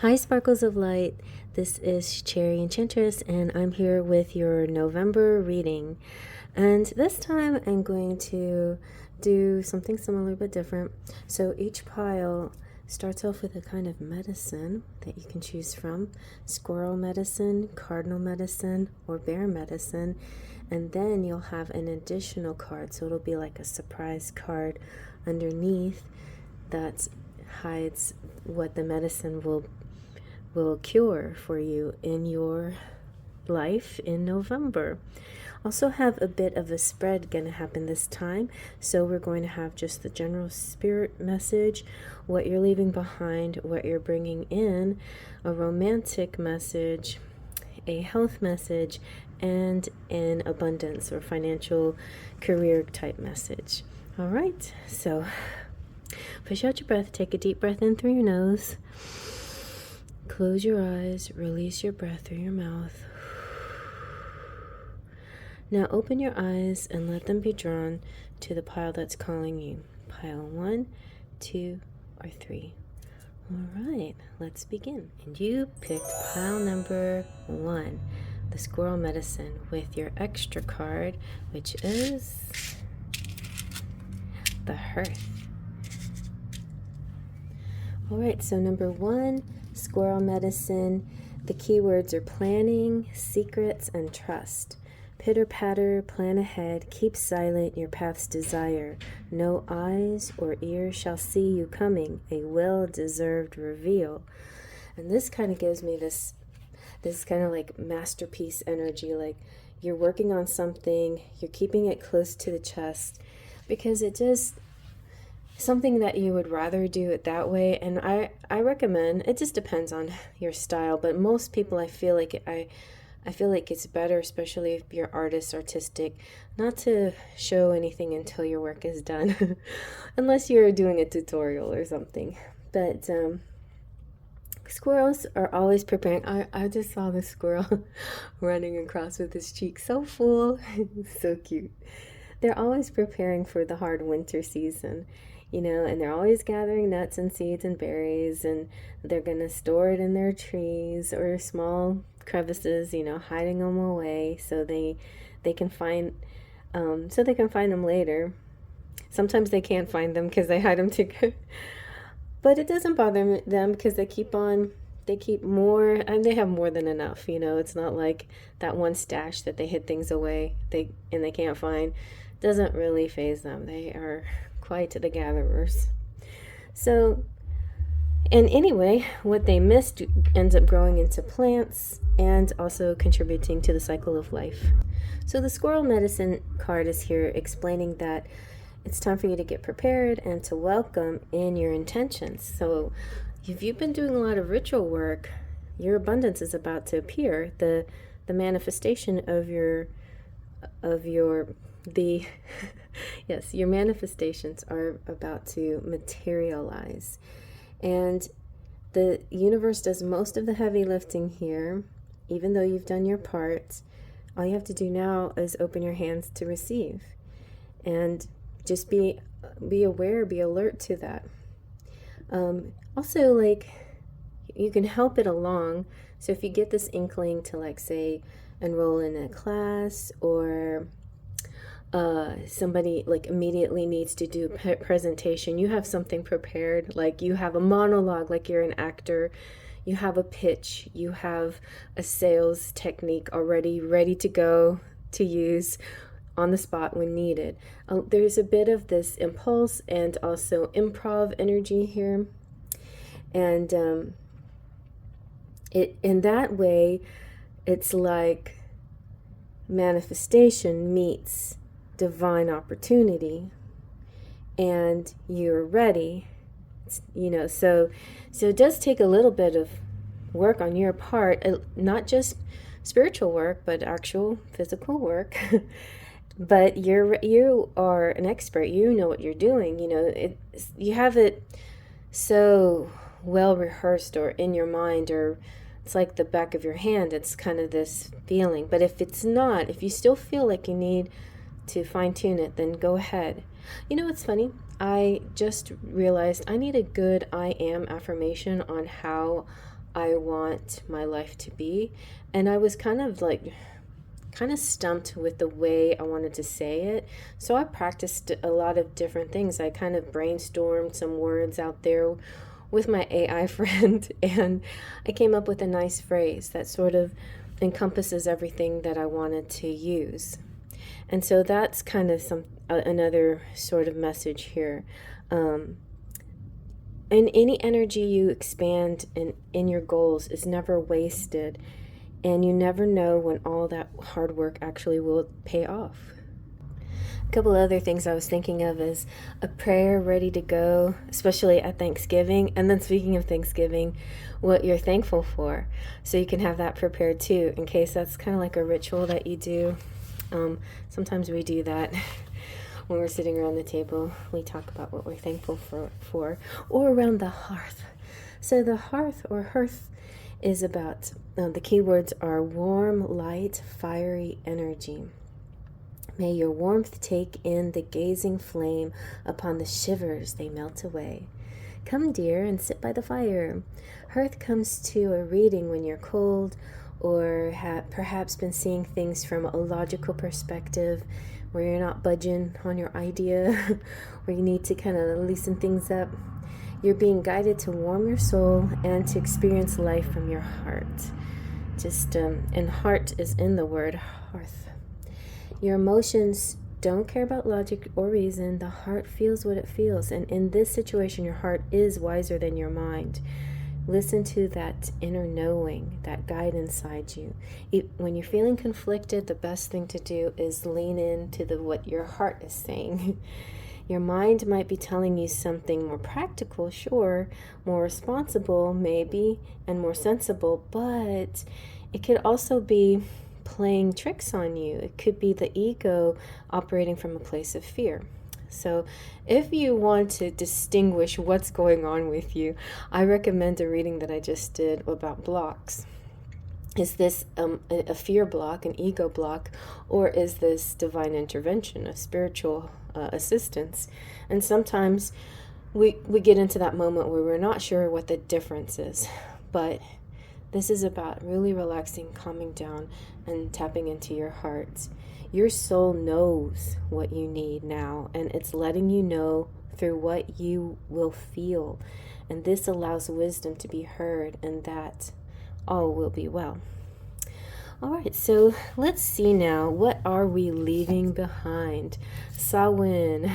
Hi, Sparkles of Light. This is CherryEnchantress, and I'm here with your November reading. And this time I'm going to do something similar but different. So each pile starts off with a kind of medicine that you can choose from: Squirrel Medicine, Cardinal Medicine, or Bear Medicine. And then you'll have an additional card, so it'll be like a surprise card underneath that hides what the medicine will cure for you in your life in November. Also have a bit of a spread going to happen this time, so we're going to have just the general spirit message, what you're leaving behind, what you're bringing in, a romantic message, a health message, and an abundance or financial career type message. All right, so push out your breath, take a deep breath in through your nose. Close your eyes, release your breath through your mouth. Now open your eyes and let them be drawn to the pile that's calling you. Pile 1, 2, or 3. All right, let's begin. And you picked pile number 1, the Squirrel Medicine, with your extra card, which is the Hearth. All right, so number 1, Squirrel Medicine. The keywords are planning, secrets, and trust. Pitter patter, plan ahead, keep silent your path's desire. No eyes or ears shall see you coming, a well-deserved reveal. And this kind of gives me this kind of like masterpiece energy, like you're working on something, you're keeping it close to the chest, because it just something that you would rather do it that way. And I recommend, it just depends on your style, but most people, I feel like it's better, especially if you're artistic, not to show anything until your work is done unless you're doing a tutorial or something. But squirrels are always preparing. I just saw the squirrel running across with his cheek so full. So cute. They're always preparing for the hard winter season, and they're always gathering nuts and seeds and berries, and they're going to store it in their trees or small crevices, hiding them away so they can find them later. Sometimes they can't find them because they hide them too good. But it doesn't bother them because they keep more, and they have more than enough. It's not like that one stash that they hid things away they can't find. Doesn't really faze them. They are quite the gatherers. So, and anyway, what they missed ends up growing into plants and also contributing to the cycle of life. So the Squirrel Medicine card is here explaining that it's time for you to get prepared and to welcome in your intentions. So if you've been doing a lot of ritual work, your abundance is about to appear. The manifestation of your yes, your manifestations are about to materialize. And the universe does most of the heavy lifting here, even though you've done your part. All you have to do now is open your hands to receive. And just be aware, be alert to that. Also, like, you can help it along. So if you get this inkling to, like, say, enroll in a class, or somebody like immediately needs to do a presentation, you have something prepared, like you have a monologue, like you're an actor, you have a pitch, you have a sales technique already ready to go to use on the spot when needed. There's a bit of this impulse and also improv energy here, and in that way it's like manifestation meets divine opportunity, and you're ready, so it does take a little bit of work on your part, not just spiritual work but actual physical work. But you are an expert, you know what you're doing, you have it so well rehearsed or in your mind, or it's like the back of your hand. It's kind of this feeling. But if it's not, if you still feel like you need to fine-tune it, then go ahead. It's funny, I just realized I need a good I am affirmation on how I want my life to be. And I was kind of stumped with the way I wanted to say it. So I practiced a lot of different things. I kind of brainstormed some words out there with my AI friend, and I came up with a nice phrase that sort of encompasses everything that I wanted to use. And so that's kind of another sort of message here. And any energy you expand in your goals is never wasted, and you never know when all that hard work actually will pay off. A couple other things I was thinking of is a prayer ready to go, especially at Thanksgiving. And then speaking of Thanksgiving, what you're thankful for. So you can have that prepared too, in case that's kind of like a ritual that you do. Sometimes we do that when we're sitting around the table. We talk about what we're thankful for, or around the hearth. So the hearth or hearth is about, the keywords are warm, light, fiery energy. May your warmth take in the gazing flame, upon the shivers they melt away. Come, dear, and sit by the fire. Hearth comes to a reading when you're cold, or have perhaps been seeing things from a logical perspective, where you're not budging on your idea, where you need to kind of loosen things up. You're being guided to warm your soul and to experience life from your heart. And heart is in the word hearth. Your emotions don't care about logic or reason. The heart feels what it feels. And in this situation, your heart is wiser than your mind. Listen to that inner knowing, that guide inside you. When you're feeling conflicted, the best thing to do is lean into what your heart is saying. Your mind might be telling you something more practical, sure, more responsible, maybe, and more sensible, but it could also be playing tricks on you. It could be the ego operating from a place of fear. So if you want to distinguish what's going on with you, I recommend a reading that I just did about blocks. Is this a fear block, an ego block, or is this divine intervention, a spiritual assistance? And sometimes we get into that moment where we're not sure what the difference is, but this is about really relaxing, calming down, and tapping into your heart. Your soul knows what you need now, and it's letting you know through what you will feel. And this allows wisdom to be heard, and that all will be well. All right, so let's see now. What are we leaving behind? Samhain,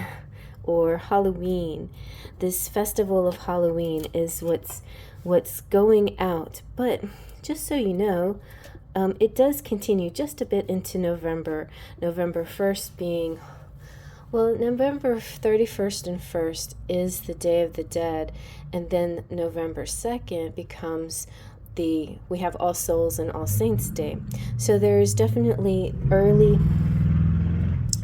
or Halloween. This festival of Halloween is what's going out. But just so you know, it does continue just a bit into November. November 1st being, November 31st and 1st is the Day of the Dead. And then November 2nd becomes we have All Souls and All Saints Day. So there's definitely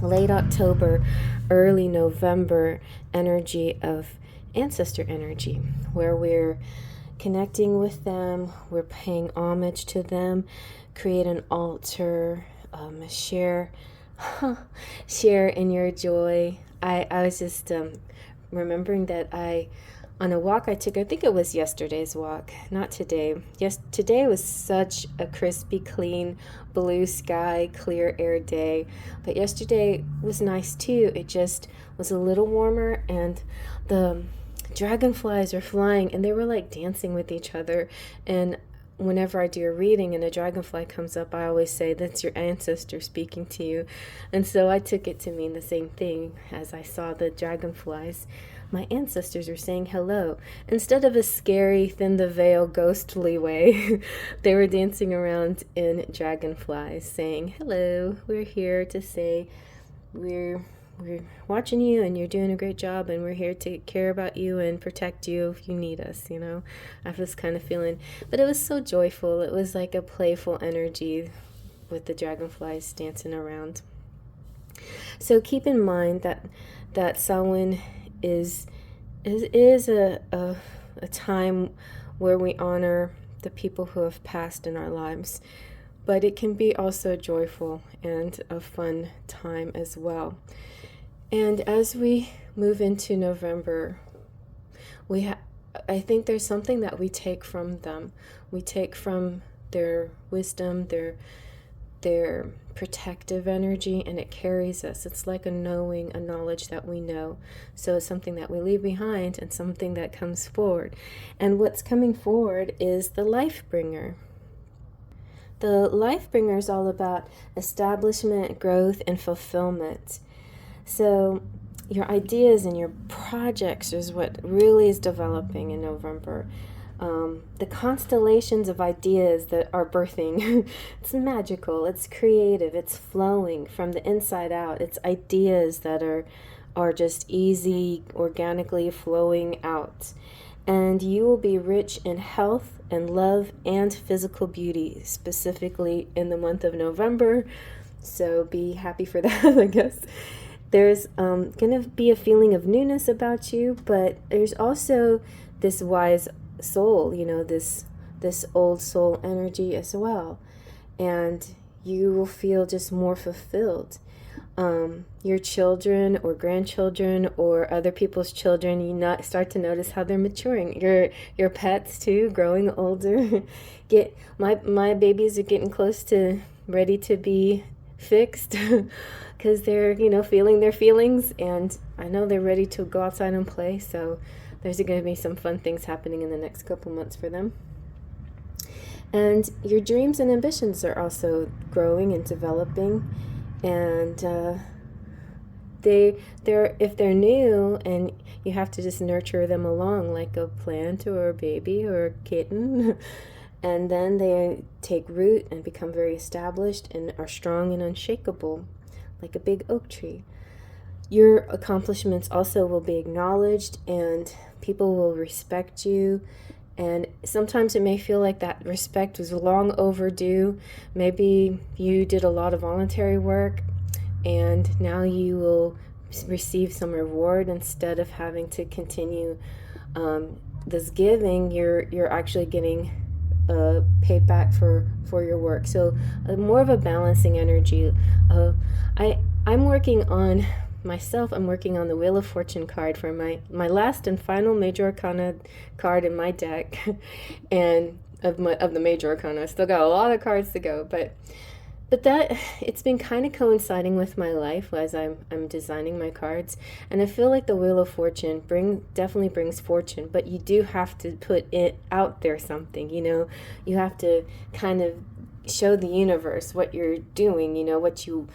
late October, early November energy of ancestor energy, where we're connecting with them, we're paying homage to them, create an altar, share in your joy. I was just remembering that on a walk I took, I think it was yesterday's walk, not today. Yes, today was such a crispy, clean, blue sky, clear air day. But yesterday was nice too. It just was a little warmer, and the dragonflies are flying, and they were like dancing with each other. And whenever I do a reading and a dragonfly comes up, I always say, that's your ancestor speaking to you. And so I took it to mean the same thing. As I saw the dragonflies, my ancestors were saying hello. Instead of a scary, thin the veil, ghostly way, they were dancing around in dragonflies, saying, hello, we're here to say we're watching you, and you're doing a great job, and we're here to care about you and protect you if you need us, you know. I have this kind of feeling. But it was so joyful. It was like a playful energy with the dragonflies dancing around. So keep in mind that Samhain is a time where we honor the people who have passed in our lives, but it can be also joyful and a fun time as well. And as we move into November, I think there's something that we take from them. We take from their wisdom, their protective energy, and it carries us. It's like a knowing, a knowledge that we know. So it's something that we leave behind and something that comes forward. And what's coming forward is the life bringer. The life bringer is all about establishment, growth, and fulfillment. So your ideas and your projects is what really is developing in November. The constellations of ideas that are birthing. It's magical, it's creative, it's flowing from the inside out. It's ideas that are just easy, organically flowing out. And you will be rich in health and love and physical beauty, specifically in the month of November. So be happy for that, I guess. There's going to be a feeling of newness about you, but there's also this wise soul, this old soul energy as well. And you will feel just more fulfilled. Your children or grandchildren or other people's children, start to notice how they're maturing. Your pets too, growing older. My babies are getting close to ready to be fixed because they're feeling their feelings, and I know they're ready to go outside and play. So there's going to be some fun things happening in the next couple months for them. And your dreams and ambitions are also growing and developing. And if they're new, and you have to just nurture them along like a plant or a baby or a kitten. And then they take root and become very established and are strong and unshakable, like a big oak tree. Your accomplishments also will be acknowledged, and people will respect you. And sometimes it may feel like that respect was long overdue. Maybe you did a lot of voluntary work, and now you will receive some reward instead of having to continue this giving. You're actually getting paid back for your work. So more of a balancing energy. I'm working on myself. I'm working on the Wheel of Fortune card for my last and final Major Arcana card in my deck, and of the Major Arcana. I still got a lot of cards to go, but that it's been kind of coinciding with my life as I'm designing my cards, and I feel like the Wheel of Fortune definitely brings fortune, but you do have to put it out there something. You have to kind of show the universe what you're doing, what you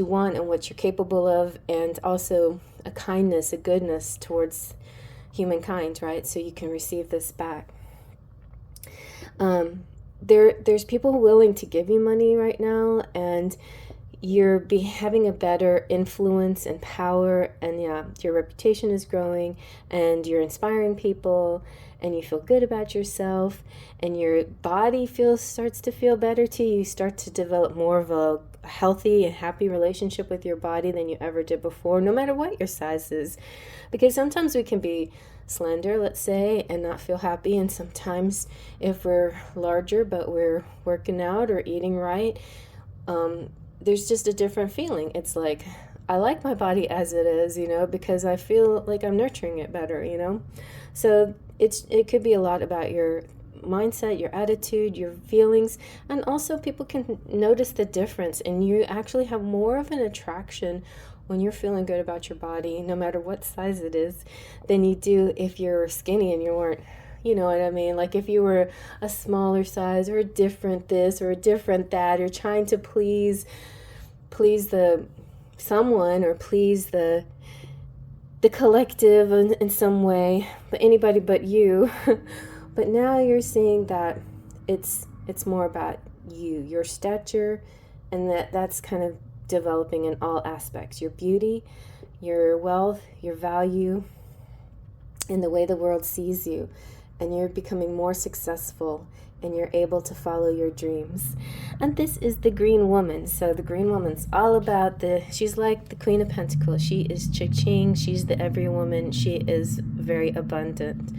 want and what you're capable of, and also a kindness, a goodness towards humankind, right? So you can receive this back. There's people willing to give you money right now, and you're having a better influence and power, and your reputation is growing, and you're inspiring people, and you feel good about yourself, and your body starts to feel better too. You start to develop more of a healthy and happy relationship with your body than you ever did before, no matter what your size is. Because sometimes we can be slender, let's say, and not feel happy, and sometimes if we're larger but we're working out or eating right, there's just a different feeling. It's like, I like my body as it is, because I feel like I'm nurturing it better, So it could be a lot about your mindset, your attitude, your feelings, and also people can notice the difference, and you actually have more of an attraction when you're feeling good about your body, no matter what size it is, than you do if you're skinny and you weren't, you know what I mean? Like if you were a smaller size or a different this or a different that, or trying to please someone or please the collective in some way, but anybody but you. But now you're seeing that it's more about your stature, and that's kind of developing in all aspects. Your beauty, your wealth, your value, and the way the world sees you. And you're becoming more successful, and you're able to follow your dreams. And this is the Green Woman. So the Green Woman's all about she's like the Queen of Pentacles. She is cha-ching. She's the every woman. She is very abundant.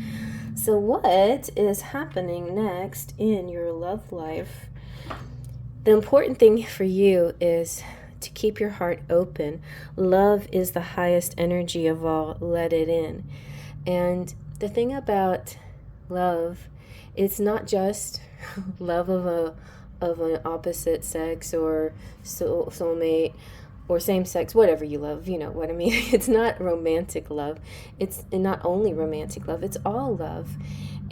So what is happening next in your love life? The important thing for you is to keep your heart open. Love is the highest energy of all. Let it in. And the thing about love, it's not just love of an opposite sex or soulmate or same sex, whatever you love, you know what I mean. It's not romantic love. It's not only romantic love, it's all love.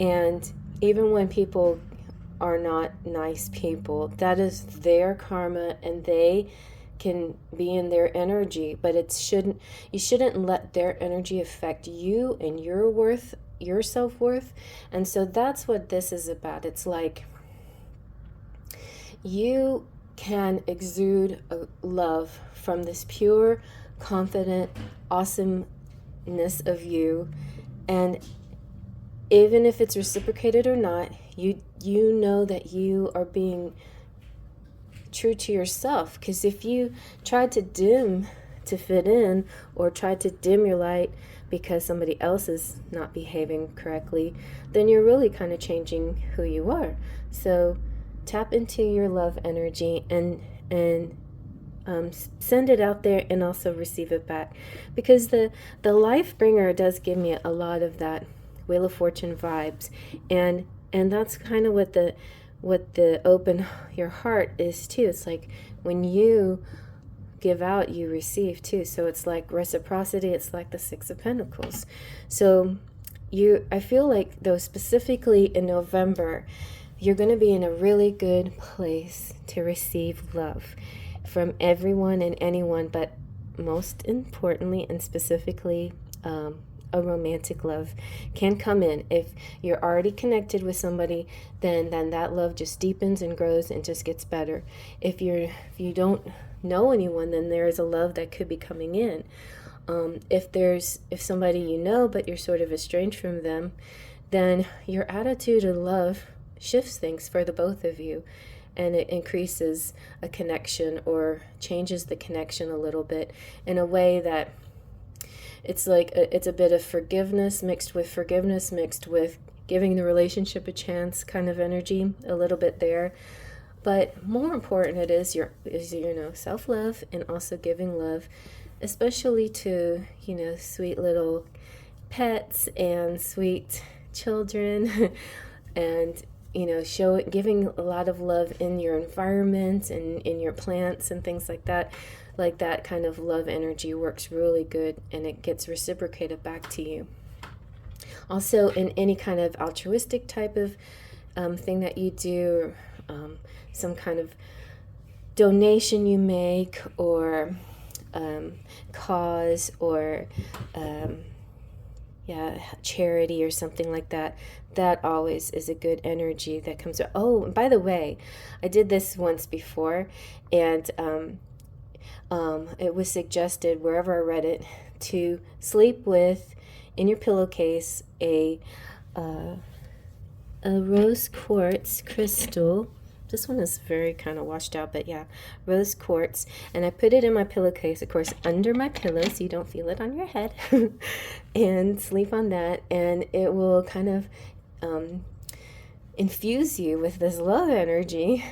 And even when people are not nice people, that is their karma, and they can be in their energy, but you shouldn't let their energy affect you and your worth, your self-worth. And so that's what this is about. It's like you can exude a love from this pure, confident awesomeness of you, and even if it's reciprocated or not, you know that you are being true to yourself. Because if you try to dim to fit in, or try to dim your light because somebody else is not behaving correctly, then you're really kind of changing who you are. So tap into your love energy and send it out there, and also receive it back, because the life bringer does give me a lot of that Wheel of Fortune vibes, and that's kind of what the open your heart is too. It's like when you give out, you receive too. So it's like reciprocity. It's like the Six of Pentacles. So I feel like, though, specifically in November, you're going to be in a really good place to receive love from everyone and anyone, but most importantly and specifically, a romantic love can come in. If you're already connected with somebody, then that love just deepens and grows and just gets better. If you don't know anyone, then there is a love that could be coming in. If somebody you know but you're sort of estranged from them, then your attitude of love shifts things for the both of you, and it increases a connection, or changes the connection a little bit in a way that it's like it's a bit of forgiveness mixed with giving the relationship a chance kind of energy, a little bit there. But more important, it is your self-love, and also giving love, especially to sweet little pets and sweet children, and giving a lot of love in your environment and in your plants and things like that. Like that kind of love energy works really good, and it gets reciprocated back to you. Also, in any kind of altruistic type of thing that you do, some kind of donation you make, or cause, or charity or something like that, that always is a good energy that comes out. Oh, and by the way, I did this once before, and it was suggested, wherever I read it, to sleep with, in your pillowcase, a rose quartz crystal. This one is very kind of washed out, but yeah, rose quartz. And I put it in my pillowcase, of course, under my pillow, so you don't feel it on your head, and sleep on that. And it will kind of infuse you with this love energy.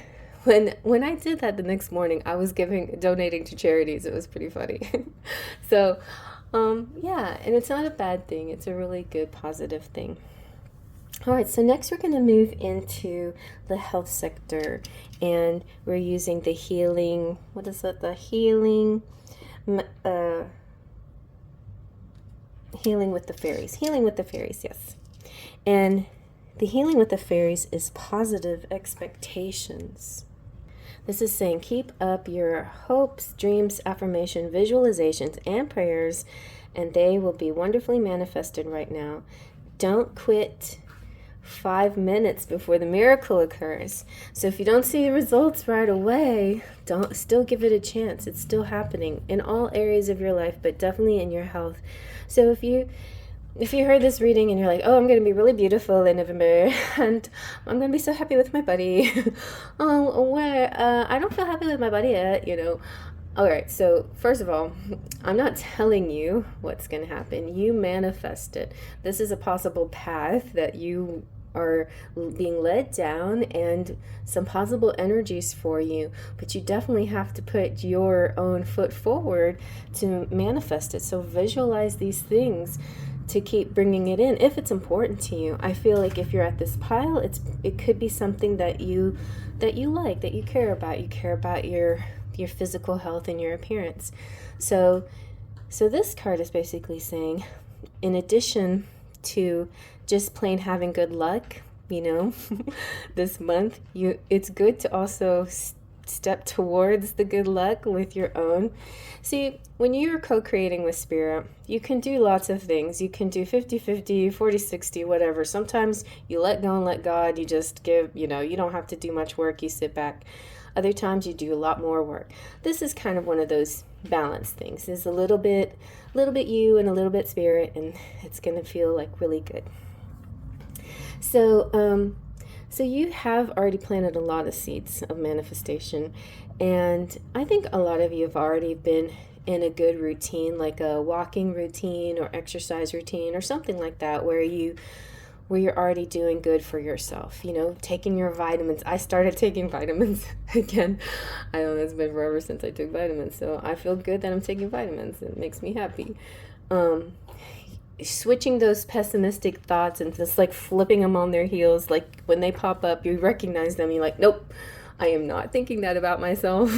When I did that the next morning, I was donating to charities. It was pretty funny. So, yeah, and it's not a bad thing. It's a really good, positive thing. All right, so next we're going to move into the health sector, and we're using the healing, what is it? The healing with the fairies. Healing with the fairies, yes. And the healing with the fairies is positive expectations. This is saying keep up your hopes, dreams, affirmation, visualizations, and prayers, and they will be wonderfully manifested right now. Don't quit 5 minutes before the miracle occurs. So if you don't see results right away, still give it a chance. It's still happening in all areas of your life, but definitely in your health. So if you heard this reading and you're like, oh, I'm going to be really beautiful in November, and I'm going to be so happy with my body. I don't feel happy with my body yet, All right, so first of all, I'm not telling you what's going to happen. You manifest it. This is a possible path that you are being led down, and some possible energies for you, but you definitely have to put your own foot forward to manifest it. So visualize these things. to keep bringing it in if it's important to you. I feel like if you're at this pile, it could be something that you like, that you care about. You care about your physical health and your appearance. So this card is basically saying, in addition to just plain having good luck, this month, it's good to also step towards the good luck with your own. See, when you're co-creating with spirit, you can do lots of things. You can do 50-50, 40-60, whatever. Sometimes you let go and let God. You just give, you don't have to do much work. You sit back. Other times you do a lot more work. This is kind of one of those balance things. It's a little bit you and a little bit spirit, and it's going to feel like really good. So you have already planted a lot of seeds of manifestation, and I think a lot of you have already been in a good routine, like a walking routine or exercise routine or something like that, where you're already doing good for yourself, taking your vitamins. I started taking vitamins again. I know it's been forever since I took vitamins, so I feel good that I'm taking vitamins. It makes me happy. Switching those pessimistic thoughts and just like flipping them on their heels, like when they pop up, you recognize them, you're like, nope, I am not thinking that about myself.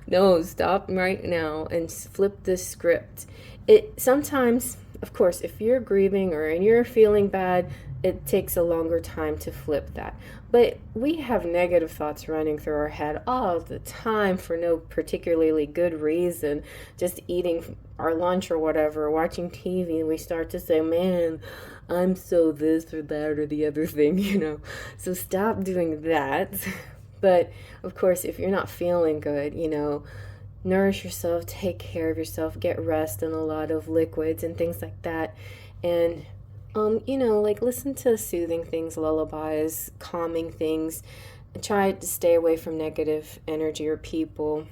No, stop right now and flip this script. It sometimes, of course, if you're grieving or you're feeling bad, it takes a longer time to flip that. But we have negative thoughts running through our head all the time for no particularly good reason. Just eating our lunch or whatever, watching TV, and we start to say, man, I'm so this or that or the other thing, So stop doing that. But of course, if you're not feeling good, nourish yourself, take care of yourself, get rest and a lot of liquids and things like that. And like listen to soothing things, lullabies, calming things, and try to stay away from negative energy or people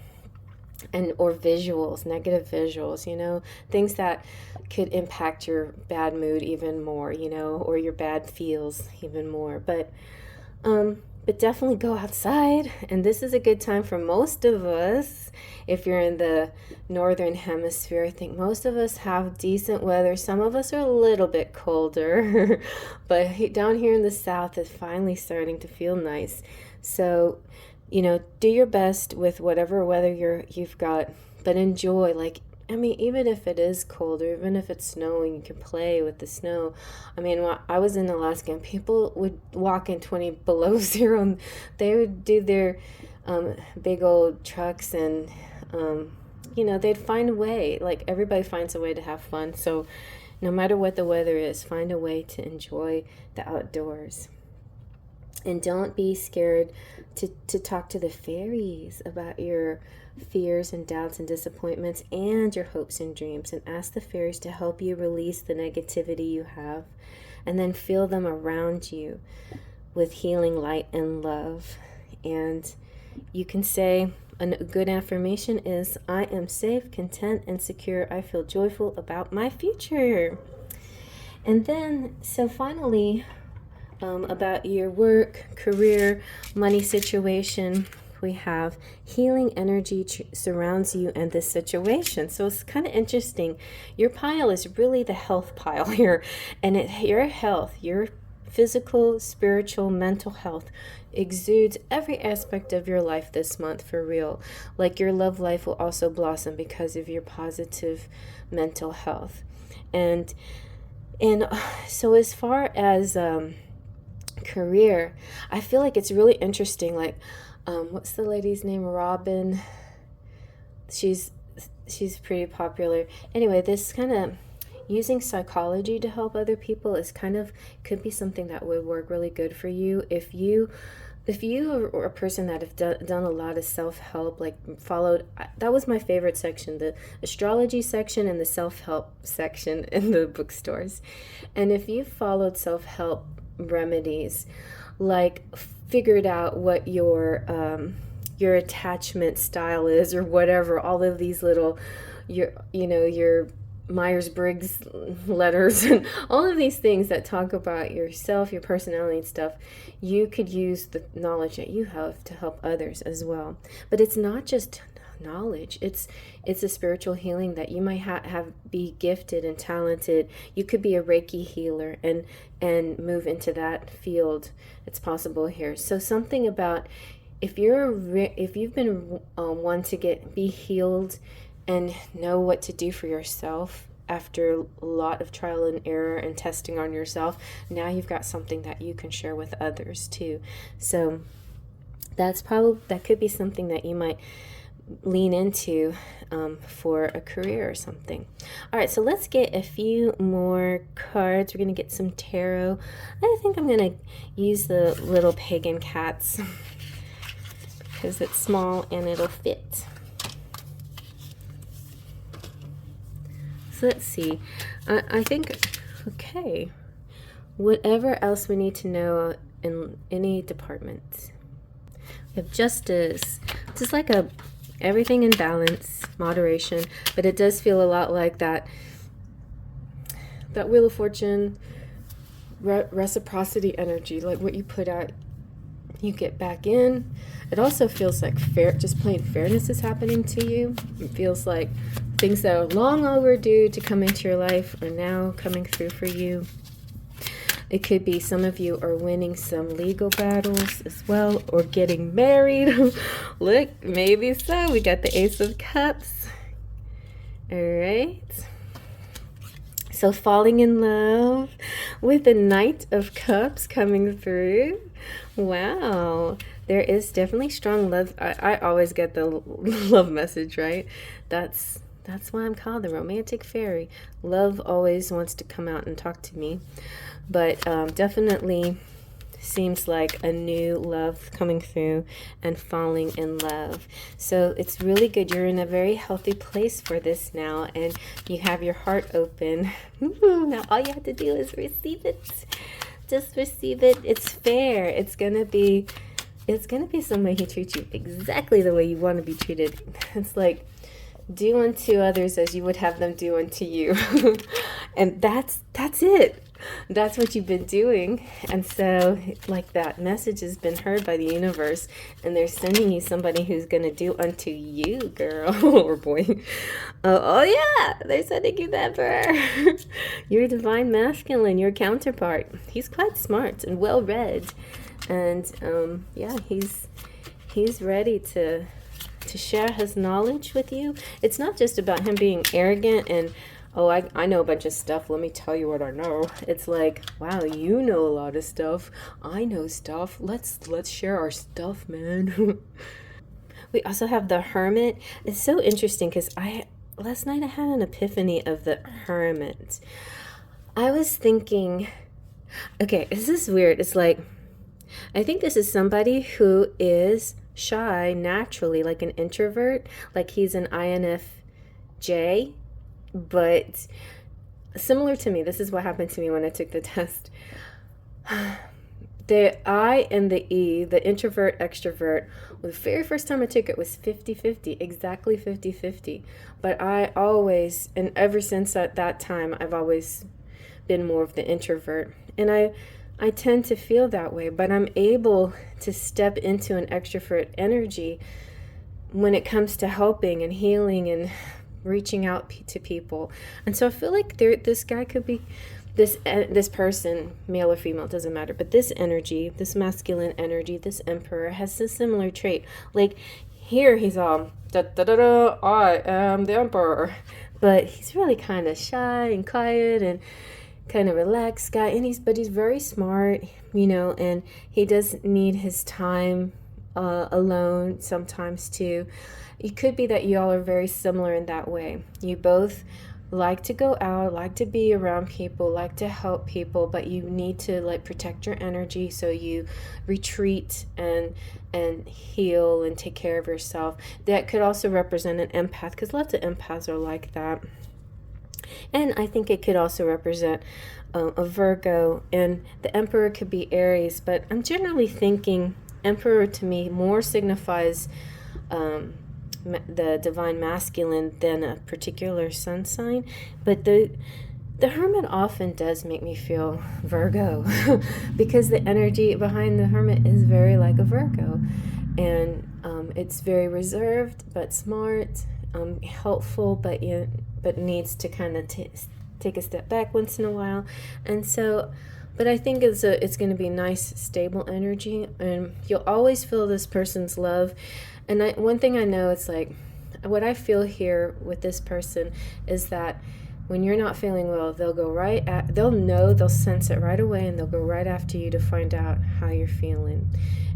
or visuals, negative visuals, things that could impact your bad mood even more, or your bad feels even more. But definitely go outside. And this is a good time for most of us. If you're in the northern hemisphere, I think most of us have decent weather. Some of us are a little bit colder, but down here in the south, it's finally starting to feel nice. So, do your best with whatever weather you've got, but enjoy. Even if it is cold or even if it's snowing, you can play with the snow. I was in Alaska and people would walk in 20 below zero and they would do their big old trucks and, they'd find a way. Like everybody finds a way to have fun. So no matter what the weather is, find a way to enjoy the outdoors. And don't be scared to talk to the fairies about your fears and doubts and disappointments and your hopes and dreams, and ask the fairies to help you release the negativity you have, and then feel them around you with healing light and love. And you can say, a good affirmation is, I am safe, content, and secure. I feel joyful about my future. And then, so finally, about your work, career, money situation, we have healing energy surrounds you and this situation. So it's kind of interesting. Your pile is really the health pile here, and your health, your physical, spiritual, mental health exudes every aspect of your life this month, for real. Like your love life will also blossom because of your positive mental health. And so as far as career, I feel like it's really interesting. Like what's the lady's name? Robin. She's pretty popular. Anyway, this kind of using psychology to help other people is could be something that would work really good for you if you are a person that have done a lot of self-help, like followed, that was my favorite section, the astrology section and the self-help section in the bookstores. And if you followed self-help remedies, like figured out what your attachment style is or whatever, all of these little, your Myers-Briggs letters and all of these things that talk about yourself, your personality and stuff, you could use the knowledge that you have to help others as well. But it's not just knowledge. It's a spiritual healing that you might have be gifted and talented. You could be a Reiki healer and move into that field. It's possible here. So something about if you've been one to be healed and know what to do for yourself after a lot of trial and error and testing on yourself, now you've got something that you can share with others too. So that could be something that you might lean into for a career or something. All right, so let's get a few more cards. We're going to get some tarot. I think I'm going to use the little pagan cats because it's small and it'll fit. So let's see. I think, okay, whatever else we need to know in any department. We have justice. Just like everything in balance, moderation, but it does feel a lot like that Wheel of Fortune, reciprocity energy, like what you put out, you get back in. It also feels like just plain fairness is happening to you. It feels like things that are long overdue to come into your life are now coming through for you. It could be some of you are winning some legal battles as well, or getting married. Look, maybe so. We got the Ace of Cups. All right. So falling in love with the Knight of Cups coming through. Wow. There is definitely strong love. I always get the love message, right? That's why I'm called the romantic fairy. Love always wants to come out and talk to me. But definitely seems like a new love coming through and falling in love. So it's really good. You're in a very healthy place for this now, and you have your heart open. Now all you have to do is receive it. Just receive it. It's fair. It's gonna be somebody who treats you exactly the way you want to be treated. It's like, do unto others as you would have them do unto you. And that's it. That's what you've been doing. And so like that message has been heard by the universe, and they're sending you somebody who's going to do unto you, girl or boy. Oh yeah, they're sending you the Emperor. Your divine masculine, your counterpart. He's quite smart and well read, and yeah, he's ready to share his knowledge with you. It's not just about him being arrogant and, oh, I know a bunch of stuff, let me tell you what I know. It's like, wow, you know a lot of stuff. I know stuff. Let's share our stuff, man. We also have the Hermit. It's so interesting because last night I had an epiphany of the Hermit. I was thinking, okay, this is weird. It's like, I think this is somebody who is shy naturally, like an introvert, like he's an INFJ, but similar to me. This is what happened to me when I took the test. The I and the E, the introvert, extrovert, the very first time I took it was 50-50, exactly 50-50. But I always, and ever since at that time, I've always been more of the introvert. And I tend to feel that way, but I'm able to step into an extrovert energy when it comes to helping and healing and reaching out to people. And so I feel like this guy could be, this person, male or female, doesn't matter, but this energy, this masculine energy, this Emperor has a similar trait. Like here he's all, I am the Emperor, but he's really kind of shy and quiet and kind of relaxed guy, and he's very smart, you know, and he does need his time alone sometimes too. It could be that y'all are very similar in that way. You both like to go out, like to be around people, like to help people, but you need to like protect your energy, so you retreat and heal and take care of yourself. That could also represent an empath, because lots of empaths are like that. And I think it could also represent a Virgo, and the Emperor could be Aries, but I'm generally thinking Emperor to me more signifies the divine masculine than a particular sun sign. But the Hermit often does make me feel Virgo because the energy behind the Hermit is very like a Virgo. And It's very reserved but smart, helpful, but needs to kind of take a step back once in a while. And so, but I think it's going to be nice, stable energy, and you'll always feel this person's love. And one thing I know, it's like, what I feel here with this person is that when you're not feeling well, they'll sense it right away, and they'll go right after you to find out how you're feeling.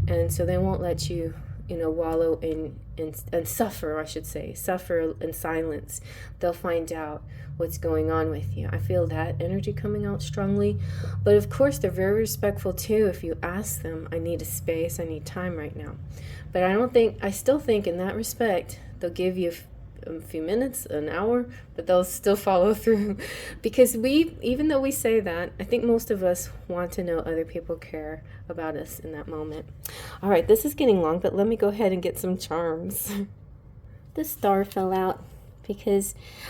And so they won't let you, wallow and suffer, I should say, suffer in silence. They'll find out what's going on with you. I feel that energy coming out strongly. But of course, they're very respectful too. If you ask them, I need a space, I need time right now. But I still think in that respect, they'll give you a few minutes, an hour, but they'll still follow through. Because even though we say that, I think most of us want to know other people care about us in that moment. All right, this is getting long, but let me go ahead and get some charms. The star fell out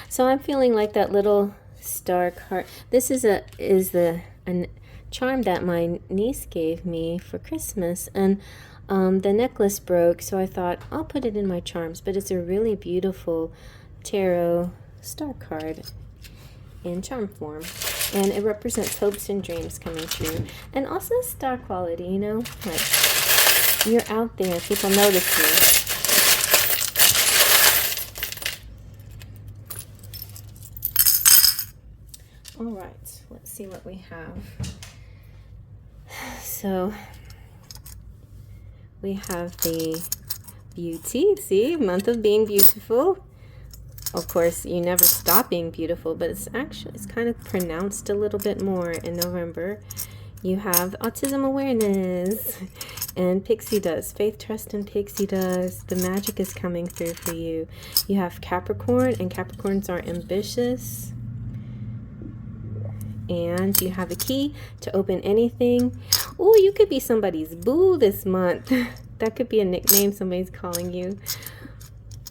so I'm feeling like that little star card. This is a charm that my niece gave me for Christmas, and the necklace broke, so I thought I'll put it in my charms. But it's a really beautiful tarot star card in charm form, and it represents hopes and dreams coming true, and also star quality, like you're out there, people notice you. All right, let's see what we have. So we have the beauty, see, month of being beautiful. Of course, you never stop being beautiful, but it's kind of pronounced a little bit more in November. You have autism awareness, and Pixie does. Faith, trust, and Pixie does. The magic is coming through for you. You have Capricorn, and Capricorns are ambitious. And you have a key to open anything. Oh, you could be somebody's boo this month. That could be a nickname somebody's calling you.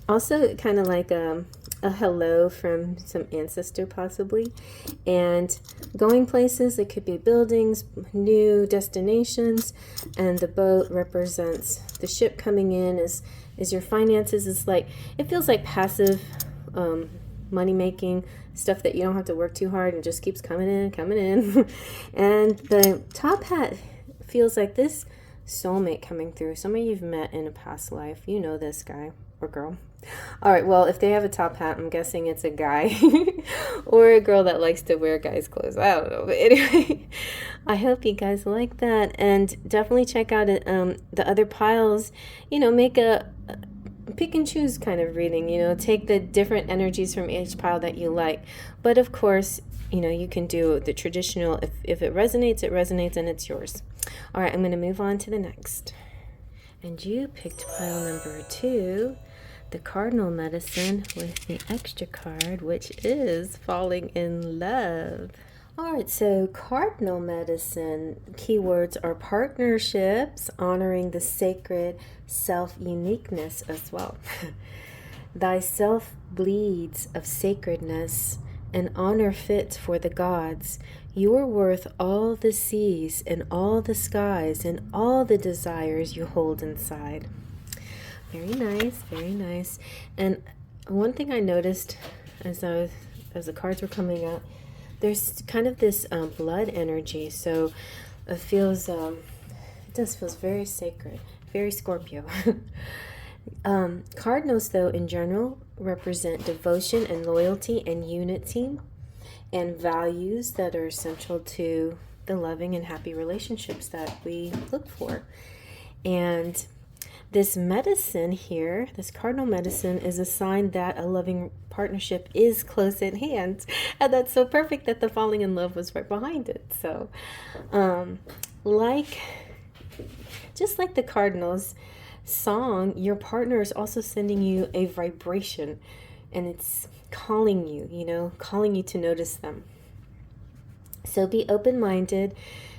Also, kind of like a hello from some ancestor possibly. And going places, it could be buildings, new destinations. And the boat represents the ship coming in is your finances. It's like, it feels like passive money making, stuff that you don't have to work too hard and just keeps coming in. And the top hat feels like this soulmate coming through. Somebody you've met in a past life. You know this guy or girl. All right, well, if they have a top hat, I'm guessing it's a guy or a girl that likes to wear guys' clothes. I don't know. But anyway, I hope you guys like that. And definitely check out the other piles. Make a pick and choose kind of reading, take the different energies from each pile that you like. But of course, you can do the traditional. If it resonates, and it's yours. All right, I'm going to move on to the next. And you picked pile number 2, the Cardinal Medicine, with the extra card, which is falling in love. All right, so Cardinal Medicine keywords are partnerships, honoring the sacred self-uniqueness as well. Thyself bleeds of sacredness, and honor fit for the gods. You are worth all the seas and all the skies and all the desires you hold inside. Very nice, very nice. And one thing I noticed as the cards were coming out, there's kind of this blood energy. So it just feels very sacred, very Scorpio. Cardinals, though, in general, represent devotion and loyalty and unity and values that are essential to the loving and happy relationships that we look for. And this medicine here, this Cardinal Medicine, is a sign that a loving partnership is close at hand. And that's so perfect that the falling in love was right behind it. So, just like the Cardinals song, your partner is also sending you a vibration, and it's calling you to notice them. So be open-minded,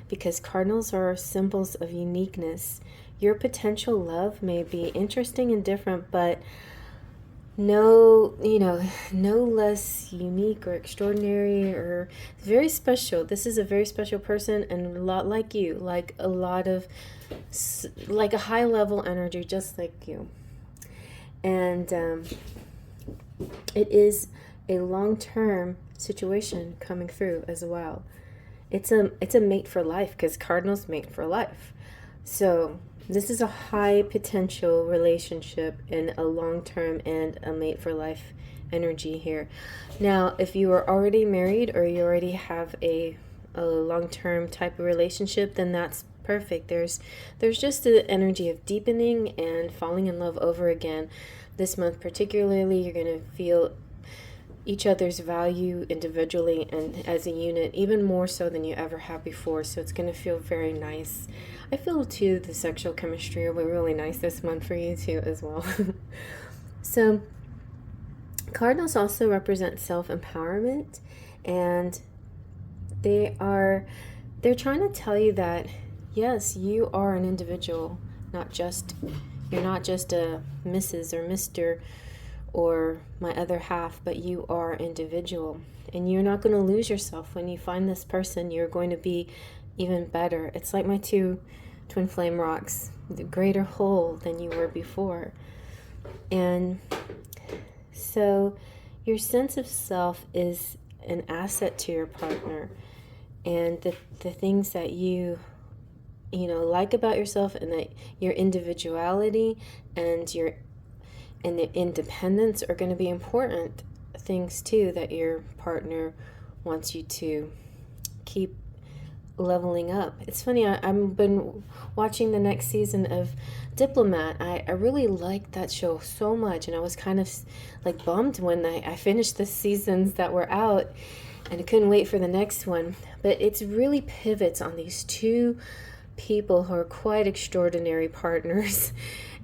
because Cardinals are symbols of uniqueness. Your potential love may be interesting and different, but no, no less unique or extraordinary or very special. This is a very special person and a lot like you, like a lot of, like a high level energy, just like you. And it is a long term situation coming through as well. It's a mate for life because cardinals mate for life. So this is a high potential relationship in a long term and a mate for life energy here. Now, if you are already married or you already have a long term type of relationship, then that's perfect. There's just the energy of deepening and falling in love over again. This month particularly, you're going to feel each other's value individually and as a unit, even more so than you ever have before. So it's going to feel very nice. I feel too the sexual chemistry will be really nice this month for you too as well. So cardinals also represent self-empowerment, and they're trying to tell you that yes, you are an individual, you're not just a Mrs. or Mr. or my other half, but you are individual, and you're not going to lose yourself. When you find this person, you're going to be even better. It's like my two twin flame rocks, the greater whole than you were before. And so your sense of self is an asset to your partner, and the things that you like about yourself, and that your individuality and the independence are going to be important things too that your partner wants you to keep leveling up. It's funny, I've been watching the next season of Diplomat. I really liked that show so much, and I was kind of like bummed when I finished the seasons that were out, and I couldn't wait for the next one. But it's really pivots on these two people who are quite extraordinary partners.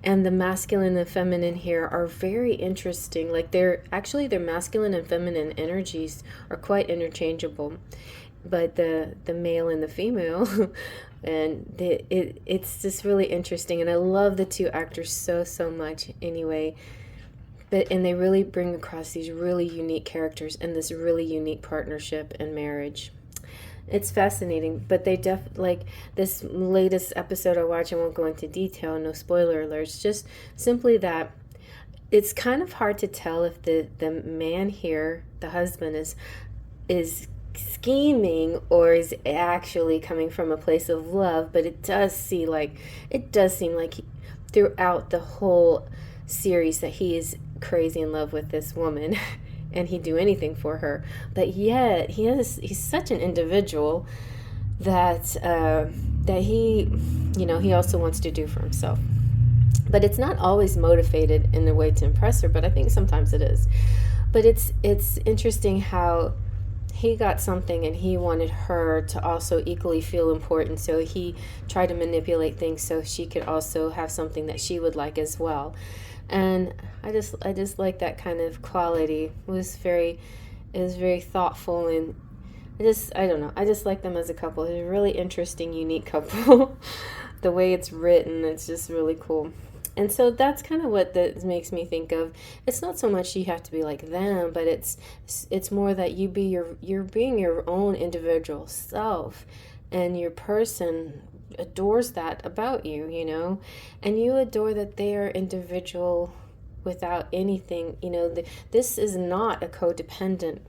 And the masculine and feminine here are very interesting. Like their masculine and feminine energies are quite interchangeable, but the male and the female, and it's just really interesting. And I love the two actors so much. Anyway, and they really bring across these really unique characters and this really unique partnership and marriage. It's fascinating, but they like this latest episode I watched. I won't go into detail, no spoiler alerts, just simply that it's kind of hard to tell if the man here, the husband, is scheming or is actually coming from a place of love. But it does seem like throughout the whole series that he is crazy in love with this woman. And he'd do anything for her, but yet he's such an individual that he also wants to do for himself. But it's not always motivated in a way to impress her, but I think sometimes it is. But it's interesting how he got something and he wanted her to also equally feel important, so he tried to manipulate things so she could also have something that she would like as well. And I just like that kind of quality. It was very thoughtful, and I don't know, I just like them as a couple. It's a really interesting, unique couple. The way it's written, it's just really cool. And so that's kind of what that makes me think of. It's not so much you have to be like them, but it's more that you're being your own individual self, and your person adores that about you, and you adore that they are individual without anything, this is not a codependent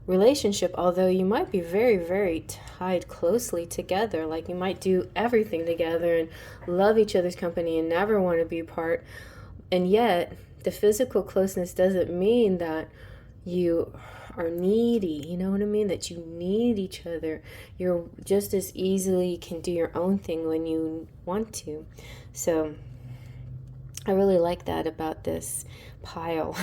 relationship, although you might be very, very tied closely together. Like you might do everything together and love each other's company and never want to be apart. And yet the physical closeness doesn't mean that you are needy, you know what I mean? That you need each other. You're just as easily can do your own thing when you want to. So I really like that about this pile.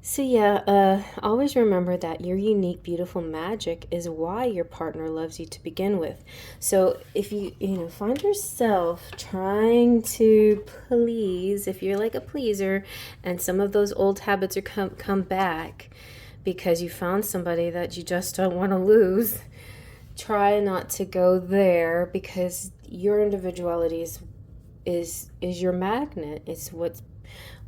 So yeah, always remember that your unique, beautiful magic is why your partner loves you to begin with. So if you find yourself trying to please, if you're like a pleaser, and some of those old habits are come back because you found somebody that you just don't want to lose, try not to go there, because your individuality is your magnet. It's what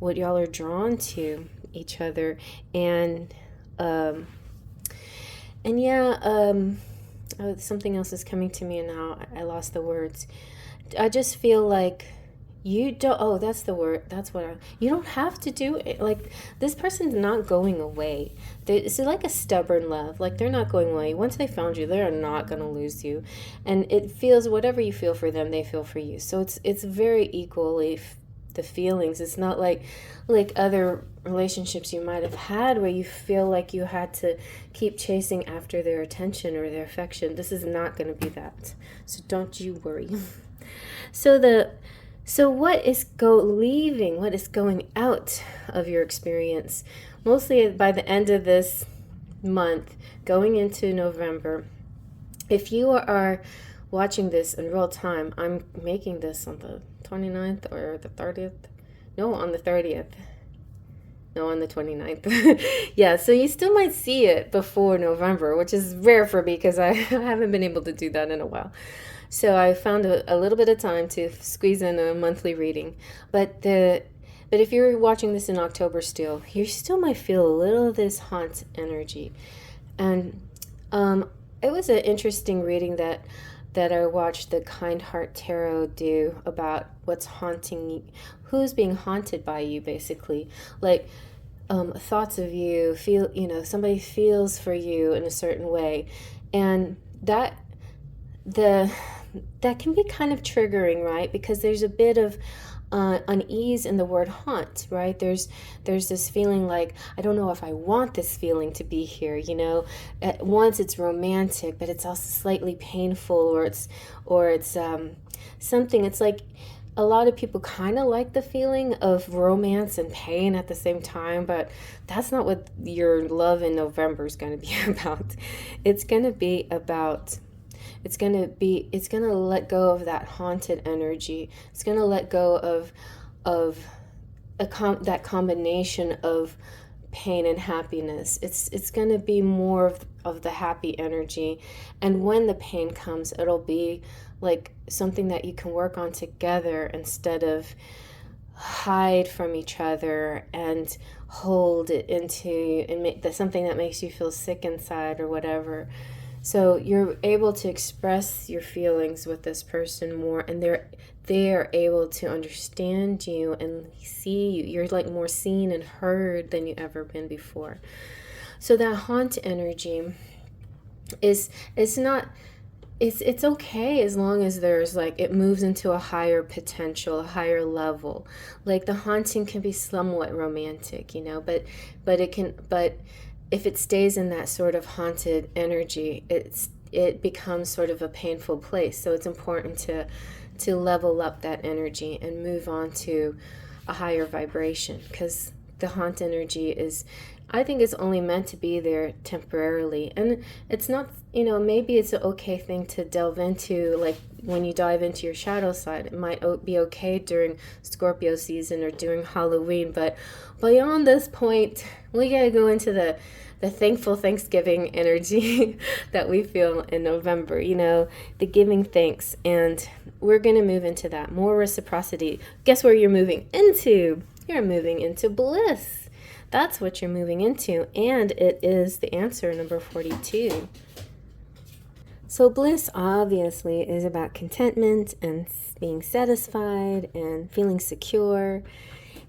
y'all are drawn to each other. And yeah, something else is coming to me, and now I lost the words. I just feel like you don't, oh, that's the word. That's what you don't have to do it. Like, this person's not going away. It's like a stubborn love. Like, they're not going away. Once they found you, they're not going to lose you. And it feels, whatever you feel for them, they feel for you. So it's very equally the feelings. It's not like other relationships you might have had where you feel like you had to keep chasing after their attention or their affection. This is not going to be that. So don't you worry. So what is going out of your experience, mostly by the end of this month, going into November. If you are watching this in real time, I'm making this on the 29th or the 30th. No, on the 30th. No, on the 29th. Yeah, so you still might see it before November, which is rare for me because I haven't been able to do that in a while. So I found a little bit of time to squeeze in a monthly reading. But if you're watching this in October still, you still might feel a little of this haunt energy. And it was an interesting reading that I watched the Kind Heart Tarot do about what's haunting you, who's being haunted by you, basically. Like, thoughts of you, somebody feels for you in a certain way. And that can be kind of triggering, right? Because there's a bit of unease in the word haunt, right? There's this feeling like, I don't know if I want this feeling to be here, At once it's romantic, but it's also slightly painful, or it's something. It's like a lot of people kind of like the feeling of romance and pain at the same time, but that's not what your love in November is going to be about. It's going to be about... It's going to let go of that haunted energy. It's going to let go of that combination of pain and happiness. It's going to be more of the happy energy. And when the pain comes, it'll be like something that you can work on together instead of hide from each other and hold it into and make that something that makes you feel sick inside or whatever. So you're able to express your feelings with this person more, and they are able to understand you and see you. You're like more seen and heard than you ever been before. So that haunt energy it's okay as long as there's like it moves into a higher potential, a higher level. Like the haunting can be somewhat romantic, but if it stays in that sort of haunted energy, it becomes sort of a painful place. So it's important to level up that energy and move on to a higher vibration, because the haunt energy I think it's only meant to be there temporarily. And it's not, maybe it's an okay thing to delve into, like when you dive into your shadow side. It might be okay during Scorpio season or during Halloween, but beyond this point, we gotta go into the thankful Thanksgiving energy that we feel in November, the giving thanks. And we're going to move into that. More reciprocity. Guess where you're moving into? You're moving into bliss. That's what you're moving into. And it is the answer, number 42. So bliss obviously is about contentment and being satisfied and feeling secure.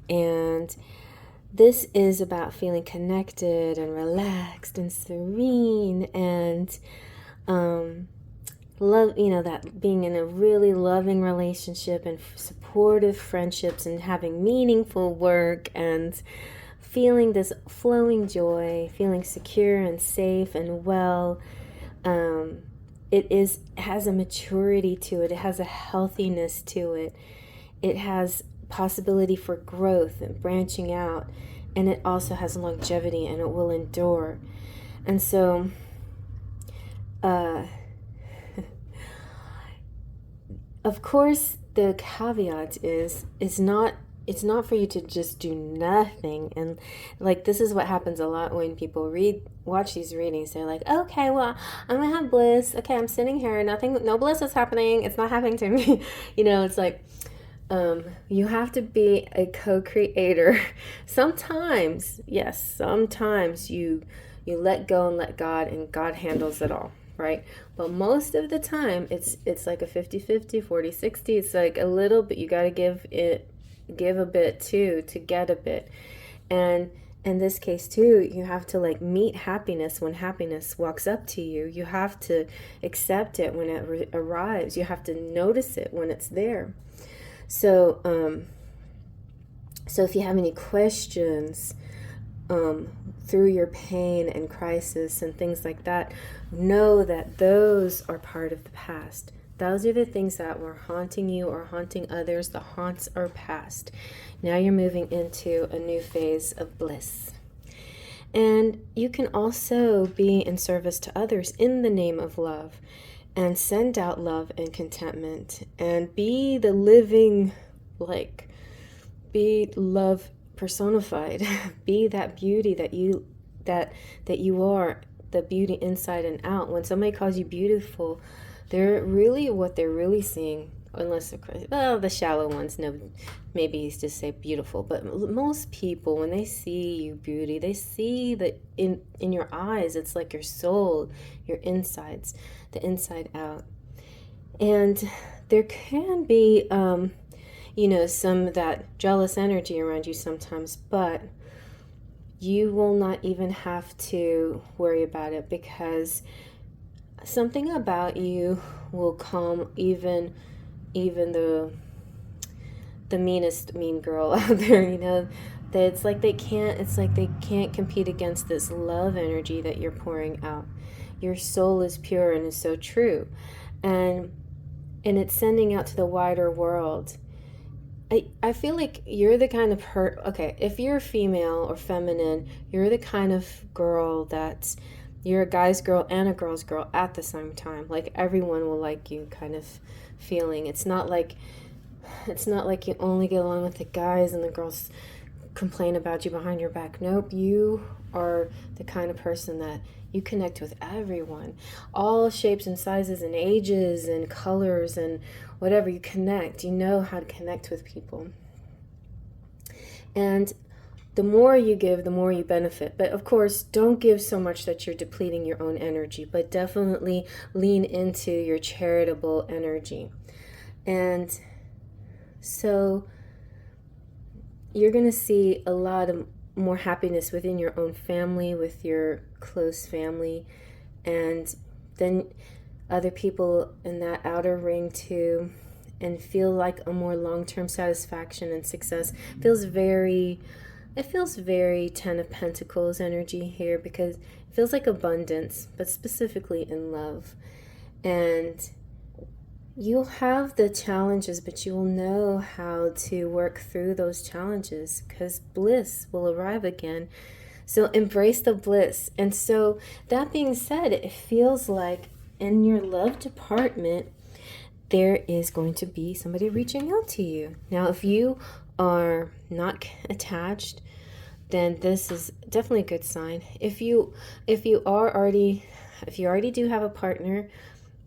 And this is about feeling connected and relaxed and serene and love, that being in a really loving relationship and supportive friendships and having meaningful work and feeling this flowing joy, feeling secure and safe and well. It has a maturity to it. It has a healthiness to it. It has possibility for growth and branching out, and it also has longevity and it will endure. And so of course the caveat is it's not for you to just do nothing. And like this is what happens a lot when people watch these readings. They're like, okay, well, I'm gonna have bliss. Okay, I'm sitting here, no bliss is happening, it's not happening to me. It's like, You have to be a co-creator. Sometimes, yes, sometimes you let go and let God, and God handles it all, right? But most of the time it's like a 50-50, 40-60. It's like a little bit, you got to give a bit too to get a bit. And in this case too, you have to like meet happiness when happiness walks up to you. You have to accept it when it arrives. You have to notice it when it's there. So so if you have any questions through your pain and crisis and things like that, know that those are part of the past. Those are the things that were haunting you or haunting others. The haunts are past. Now you're moving into a new phase of bliss. And you can also be in service to others in the name of love, and send out love and contentment, and be the living, like, be love personified. Be that beauty that you are, the beauty inside and out. When somebody calls you beautiful, they're really, what they're really seeing, unless the shallow ones know, maybe he's just say beautiful, but most people, when they see you beauty, they see that in your eyes. It's like your soul, your insides, the inside out. And there can be some of that jealous energy around you sometimes, but you will not even have to worry about it, because something about you will calm even the meanest mean girl out there. That it's like they can't compete against this love energy that you're pouring out. Your soul is pure and is so true, and it's sending out to the wider world. I feel like you're the kind of okay, if you're female or feminine, you're the kind of girl that's, you're a guy's girl and a girl's girl at the same time. Like, everyone will like you kind of feeling. It's not like you only get along with the guys and the girls complain about you behind your back. Nope, you are the kind of person that you connect with everyone, all shapes and sizes and ages and colors and whatever. You connect. You know how to connect with people. And the more you give, the more you benefit. But of course, don't give so much that you're depleting your own energy, but definitely lean into your charitable energy. And so you're going to see a lot of more happiness within your own family, with your close family, and then other people in that outer ring too, and feel like a more long-term satisfaction and success. It feels very Ten of Pentacles energy here, because it feels like abundance, but specifically in love. And you'll have the challenges, but you will know how to work through those challenges, because bliss will arrive again. So embrace the bliss. And so that being said, it feels like in your love department, there is going to be somebody reaching out to you. Now, if you are not attached, then this is definitely a good sign. If you already do have a partner,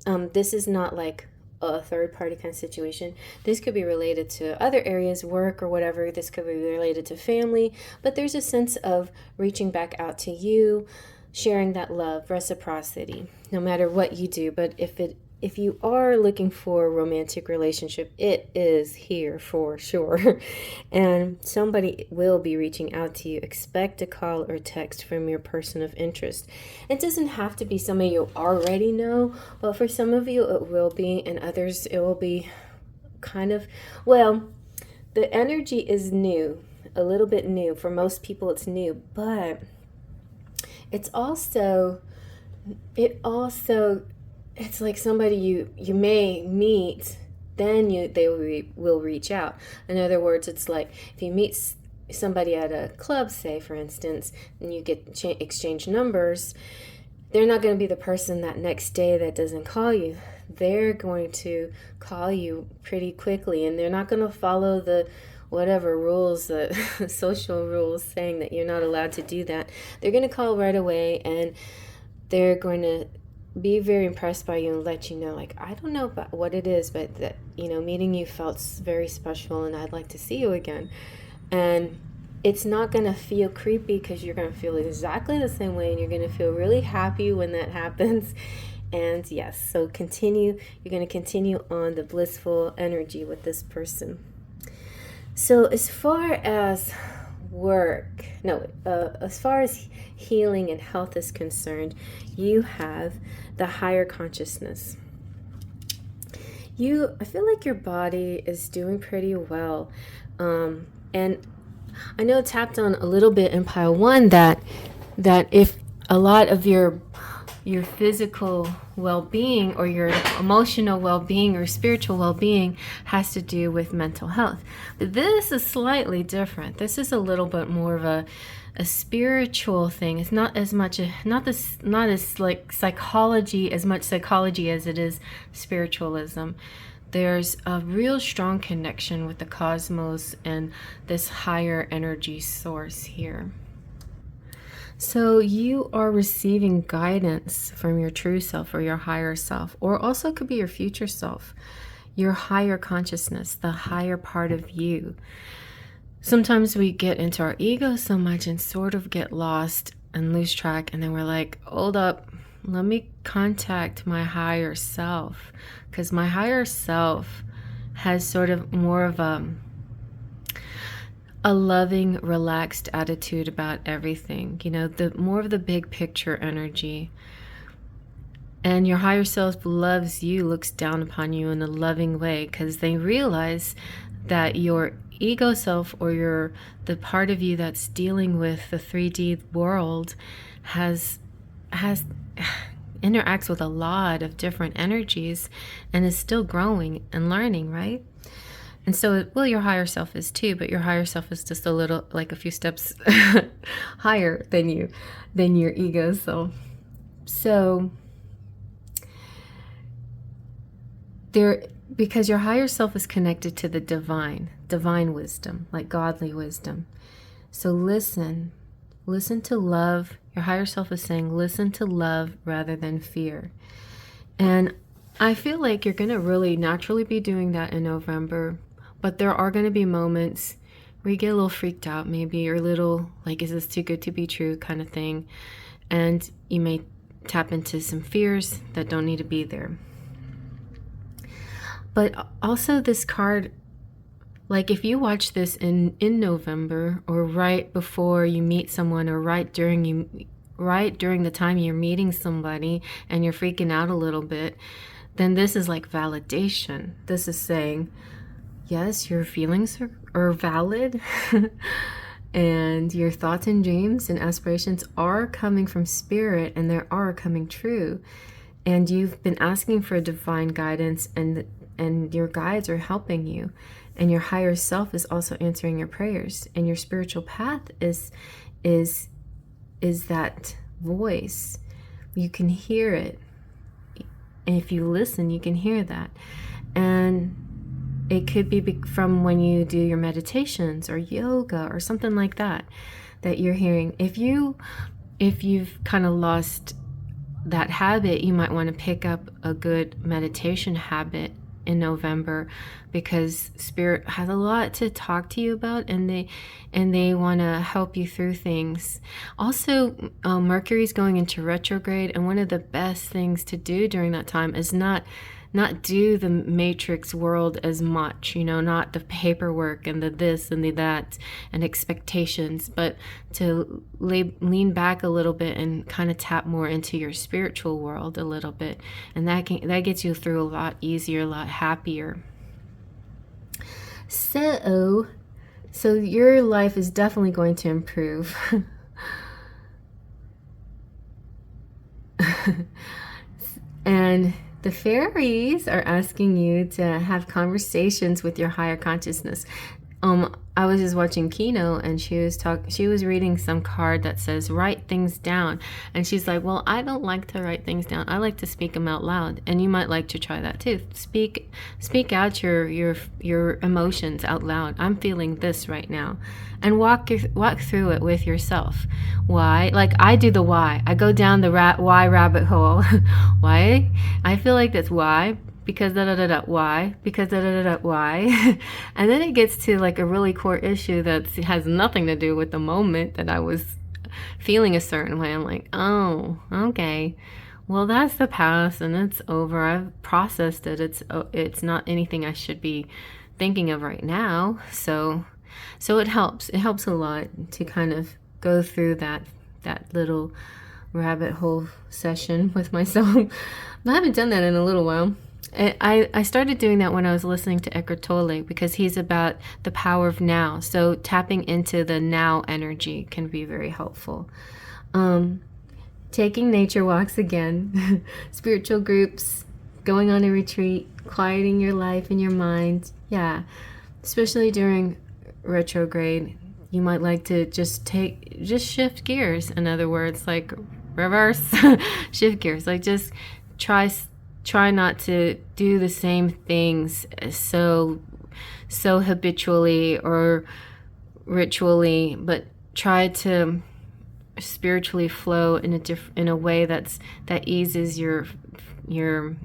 this is not like a third party kind of situation. This could be related to other areas, work or whatever. This could be related to family, but there's a sense of reaching back out to you, sharing that love, reciprocity, no matter what you do. But if you are looking for a romantic relationship, it is here for sure. And somebody will be reaching out to you. Expect a call or text from your person of interest. It doesn't have to be somebody you already know, but for some of you it will be, and others it will be kind of, well, the energy is new, a little bit new. For most people it's new, but it's also it's like somebody you may meet, then they will reach out. In other words, it's like if you meet somebody at a club, say for instance, and you get exchange numbers, they're not going to be the person that next day that doesn't call you. They're going to call you pretty quickly, and they're not going to follow the whatever rules, the social rules saying that you're not allowed to do that. They're going to call right away, and they're going to be very impressed by you and let you know, like, I don't know about what it is, but that, meeting you felt very special and I'd like to see you again. And it's not going to feel creepy because you're going to feel exactly the same way and you're going to feel really happy when that happens. And yes, so you're going to continue on the blissful energy with this person. So as far as as far as healing and health is concerned, you have the higher consciousness. I feel like your body is doing pretty well. And I know it tapped on a little bit in pile 1 that if a lot of your physical well-being or your emotional well-being or spiritual well-being has to do with mental health. But this is slightly different. This is a little bit more of a spiritual thing. It's not as much not as like psychology, as much psychology as it is spiritualism. There's a real strong connection with the cosmos and this higher energy source here. So you are receiving guidance from your true self or your higher self, or also could be your future self, your higher consciousness, the higher part of you. Sometimes we get into our ego so much and sort of get lost and lose track, and then we're like, hold up, let me contact my higher self, because my higher self has sort of more of a loving, relaxed attitude about everything, the more of the big picture energy. And your higher self loves you, looks down upon you in a loving way, because they realize that your ego self, or the part of you that's dealing with the 3D world, has interacts with a lot of different energies and is still growing and learning, right? And so, well, your higher self is too, but your higher self is just a few steps higher than your ego self. So because your higher self is connected to the divine wisdom, like godly wisdom. So listen to love. Your higher self is saying, listen to love rather than fear. And I feel like you're going to really naturally be doing that in November. But there are going to be moments where you get a little freaked out, maybe, or a little like, is this too good to be true kind of thing. And you may tap into some fears that don't need to be there. But also this card, like if you watch this in November, or right before you meet someone, or right during the time you're meeting somebody and you're freaking out a little bit, then this is like validation. This is saying, yes, your feelings are valid and your thoughts and dreams and aspirations are coming from spirit, and they are coming true. And you've been asking for divine guidance, and your guides are helping you. And your higher self is also answering your prayers. And your spiritual path is that voice. You can hear it. And if you listen, you can hear that. And it could be from when you do your meditations or yoga or something like that you're hearing. If you've kind of lost that habit, you might want to pick up a good meditation habit in November, because spirit has a lot to talk to you about, and they want to help you through things. Also, Mercury's going into retrograde, and one of the best things to do during that time is not do the matrix world as much, not the paperwork and the this and the that and expectations, but to lean back a little bit and kind of tap more into your spiritual world a little bit. And that gets you through a lot easier, a lot happier. So your life is definitely going to improve. And the fairies are asking you to have conversations with your higher consciousness. I was just watching Kino, and she was reading some card that says write things down, and she's like, well, I don't like to write things down. I like to speak them out loud, and you might like to try that too. Speak out your emotions out loud. I'm feeling this right now, and walk through it with yourself. Why? Like I do the why. I go down the why rabbit hole. Why? I feel like that's why. Because da da da da, why? Because da da da da, why? And then it gets to like a really core issue that has nothing to do with the moment that I was feeling a certain way. I'm like, oh, okay. Well, that's the past and it's over. I've processed it. It's not anything I should be thinking of right now. So it helps. It helps a lot to kind of go through that little rabbit hole session with myself. I haven't done that in a little while. I started doing that when I was listening to Eckhart Tolle, because he's about the power of now. So tapping into the now energy can be very helpful. Taking nature walks again, spiritual groups, going on a retreat, quieting your life and your mind. Yeah, especially during retrograde, you might like to just shift gears. In other words, like reverse, shift gears. Like just try not to do the same things so habitually or ritually, but try to spiritually flow in a way that eases your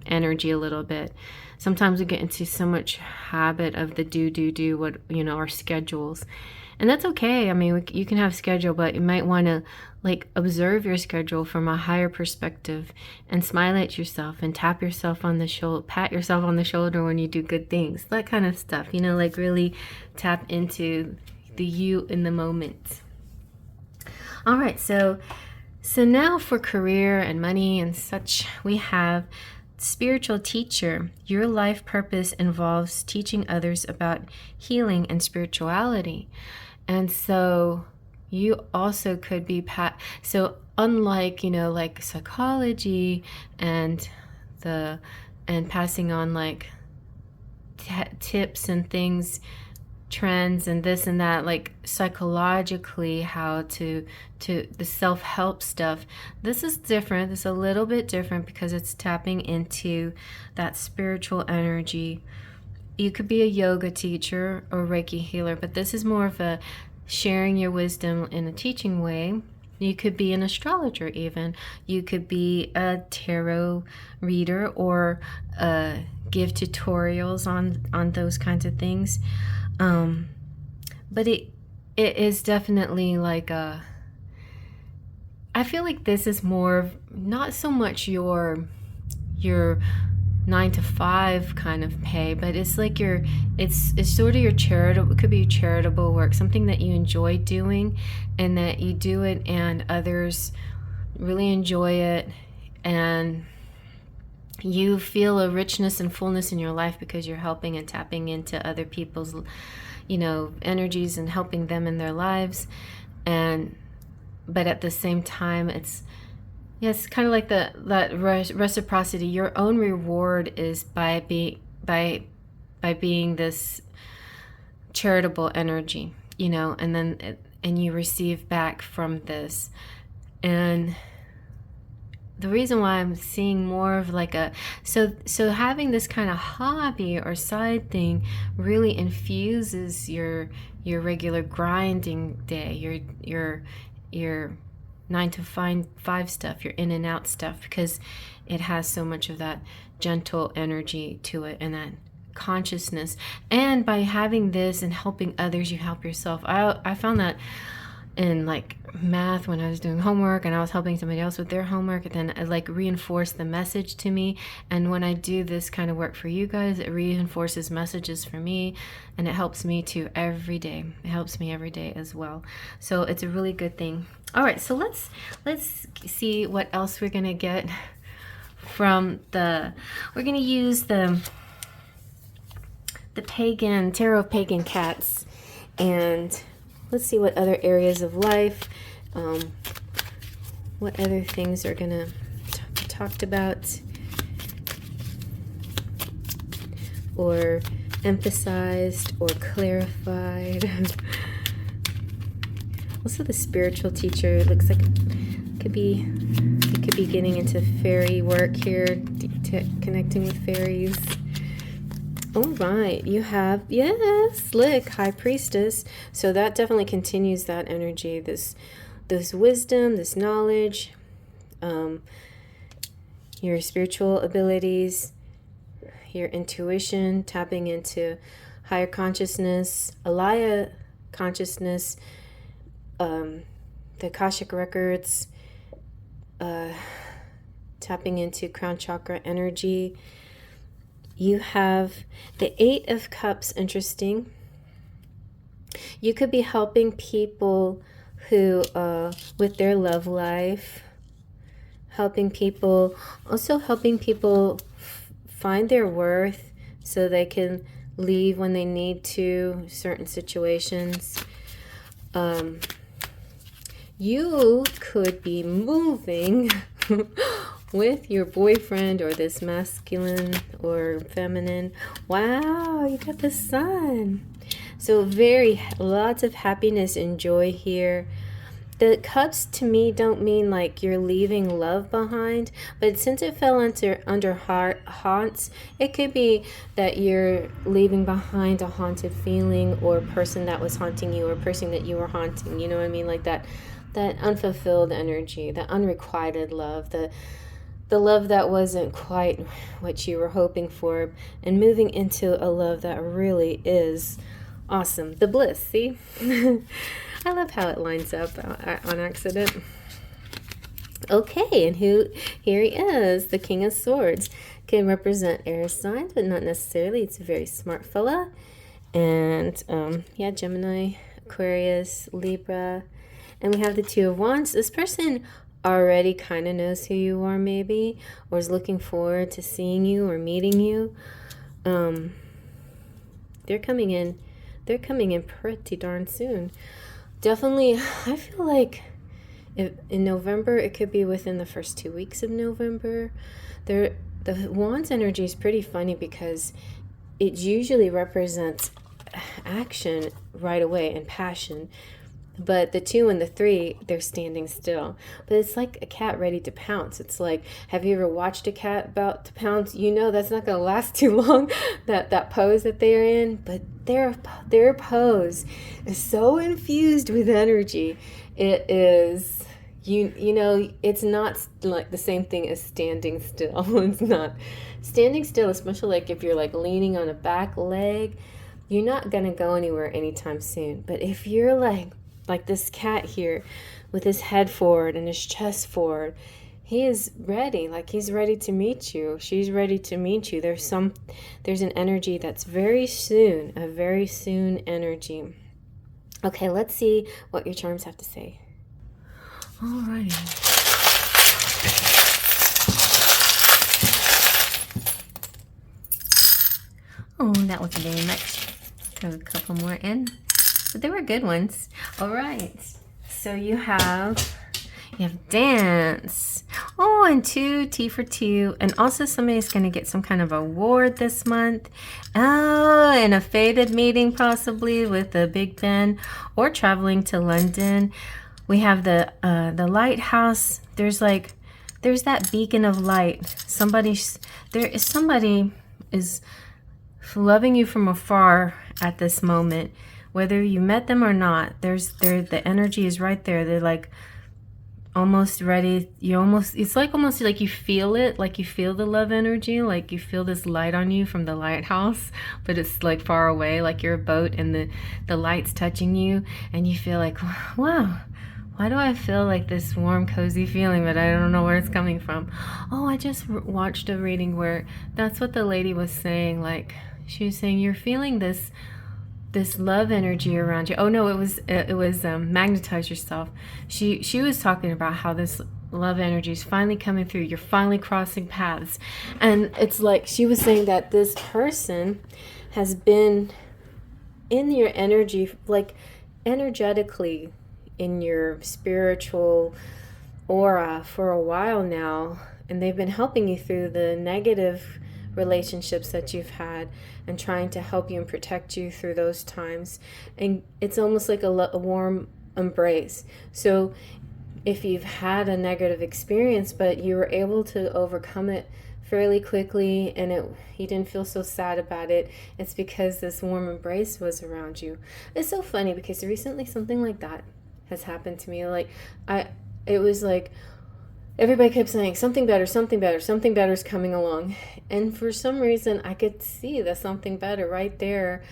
energy a little bit. Sometimes we get into so much habit of the do what our schedules, and that's okay. I mean, you can have schedule, but you might want to like observe your schedule from a higher perspective and smile at yourself and tap yourself on the shoulder, pat yourself on the shoulder when you do good things, that kind of stuff, like really tap into the you in the moment. All right, so now for career and money and such, we have spiritual teacher. Your life purpose involves teaching others about healing and spirituality. And so you also could be so unlike like psychology and passing on like tips and things, trends and this and that, like psychologically how to the self-help stuff, this is different. This is a little bit different because it's tapping into that spiritual energy. You could be a yoga teacher or Reiki healer, but this is more of a sharing your wisdom in a teaching way. You could be an astrologer even. You could be a tarot reader or give tutorials on those kinds of things. But it is definitely like I feel like this is more not so much your 9-to-5 kind of pay, but it's like it's sort of your charitable, it could be charitable work, something that you enjoy doing and that you do it and others really enjoy it, and you feel a richness and fullness in your life because you're helping and tapping into other people's energies and helping them in their lives. But at the same time, it's kind of like that reciprocity. Your own reward is by being this charitable energy, and you receive back from this. And the reason why I'm seeing more of like so having this kind of hobby or side thing really infuses your regular grinding day, your 9-to-5 stuff, your in and out stuff, because it has so much of that gentle energy to it and that consciousness. And by having this and helping others, you help yourself. I found that in like math when I was doing homework and I was helping somebody else with their homework, and then it like reinforced the message to me. And when I do this kind of work for you guys, it reinforces messages for me, and it helps me too every day. It helps me every day as well. So it's a really good thing. All right, so let's see what else we're gonna get from we're gonna use the Pagan Tarot of Pagan Cats, and let's see what other areas of life, what other things are gonna be talked about or emphasized or clarified. Also, the spiritual teacher looks like it could be getting into fairy work here, connecting with fairies. All right, you have, yes, look, High Priestess. So that definitely continues that energy, this wisdom, this knowledge, your spiritual abilities, your intuition, tapping into higher consciousness, Alaya consciousness, the Akashic records, tapping into crown chakra energy. You have the Eight of Cups, interesting. You could be helping people who, with their love life, helping people find their worth so they can leave when they need to, certain situations. You could be moving with your boyfriend or this masculine or feminine. Wow, you got the sun. So lots of happiness and joy here. The cups to me don't mean like you're leaving love behind, but since it fell under haunts, it could be that you're leaving behind a haunted feeling or a person that was haunting you or a person that you were haunting. You know what I mean? Like that unfulfilled energy, the unrequited love, the love that wasn't quite what you were hoping for, and moving into a love that really is awesome. The bliss, see? I love how it lines up on accident. Okay, and here he is, the King of Swords. Can represent air signs, but not necessarily. It's a very smart fella. And yeah, Gemini, Aquarius, Libra. And we have the Two of Wands. This person already kind of knows who you are, maybe, or is looking forward to seeing you or meeting you. They're coming in pretty darn soon. Definitely, I feel like in November, it could be within the first 2 weeks of November. The Wands energy is pretty funny because it usually represents action right away and passion. But the 2 and the 3, they're standing still. But it's like a cat ready to pounce. It's like, have you ever watched a cat about to pounce? You know that's not going to last too long, that pose that they're in. But their pose is so infused with energy. It is, you know, it's not like the same thing as standing still. It's not. Standing still, especially like if you're like leaning on a back leg, you're not going to go anywhere anytime soon. But if you're like this cat here with his head forward and his chest forward, he is ready. Like he's ready to meet you. She's ready to meet you. There's an energy that's very soon, a very soon energy. Okay, let's see what your charms have to say. Alrighty. Oh, that wasn't very much. Throw a couple more in. But they were good ones. All right. So you have dance. Oh, and 2, T for 2. And also somebody's going to get some kind of award this month. Oh, and a fated meeting possibly with the Big Ben or traveling to London. We have the lighthouse. There's that beacon of light. Somebody is loving you from afar at this moment. Whether you met them or not, the energy is right there. They're like almost ready. It's almost like you feel it, like you feel the love energy, like you feel this light on you from the lighthouse, but it's like far away, like you're a boat and the light's touching you, and you feel like, wow, why do I feel like this warm, cozy feeling, but I don't know where it's coming from? Oh, I just watched a reading where that's what the lady was saying. Like she was saying, you're feeling this love energy around you. Oh no, it was magnetize yourself. She was talking about how this love energy is finally coming through. You're finally crossing paths, and it's like she was saying that this person has been in your energy, like energetically in your spiritual aura for a while now, and they've been helping you through the negative relationships that you've had and trying to help you and protect you through those times. And it's almost like a warm embrace. So if you've had a negative experience but you were able to overcome it fairly quickly and you didn't feel so sad about it, it's because this warm embrace was around you. It's so funny because recently something like that has happened to me. Like it was like everybody kept saying something better, something better, something better is coming along, and for some reason I could see the something better right there,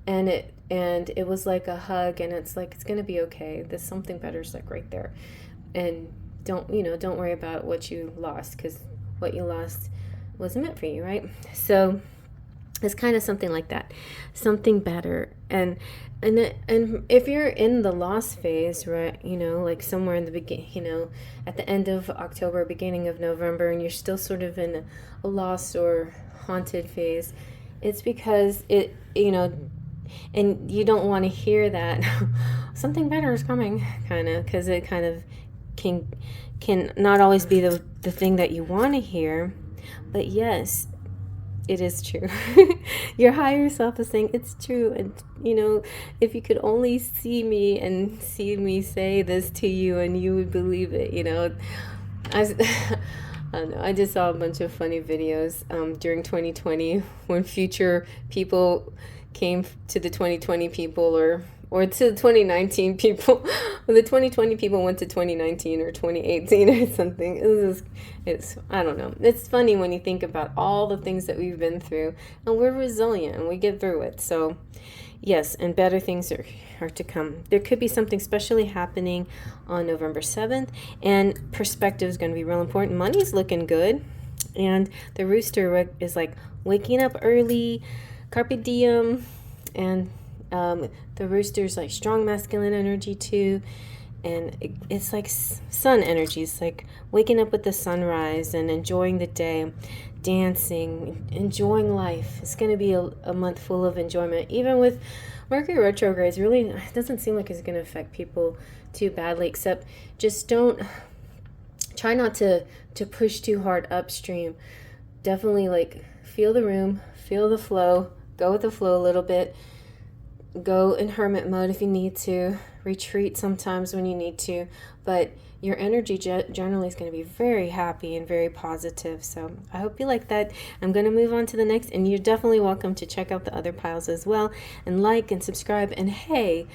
and it was like a hug, and it's like, it's gonna be okay. This something better is like right there, and don't worry about what you lost, because what you lost wasn't meant for you, right? So it's kind of something like that, something better. And if you're in the loss phase, right, like somewhere in the beginning, at the end of October, beginning of November, and you're still sort of in a lost or haunted phase, it's because and you don't want to hear that something better is coming, kind of, because it kind of can not always be the thing that you want to hear. But yes, it is true. Your higher self is saying it's true. And if you could only see me and see me say this to you, and you would believe it. I don't know, I just saw a bunch of funny videos during 2020 when future people came to the 2020 people, or to the 2019 people. When the 2020 people went to 2019 or 2018 or something. It's I don't know. It's funny when you think about all the things that we've been through, and we're resilient and we get through it. So yes, and better things are to come. There could be something specially happening on November 7th, and perspective is going to be real important. Money's looking good, and the rooster is like waking up early, carpe diem, and the rooster's like strong masculine energy too, and it's like sun energy. It's like waking up with the sunrise and enjoying the day, dancing, enjoying life. It's going to be a month full of enjoyment. Even with Mercury retrograde, really, it doesn't seem like it's going to affect people too badly, except just try not to push too hard upstream. Definitely like feel the room, feel the flow, go with the flow a little bit. Go in hermit mode if you need to, retreat sometimes when you need to, but your energy generally is going to be very happy and very positive. So I hope you like that. I'm going to move on to the next, and you're definitely welcome to check out the other piles as well, and like and subscribe. And hey,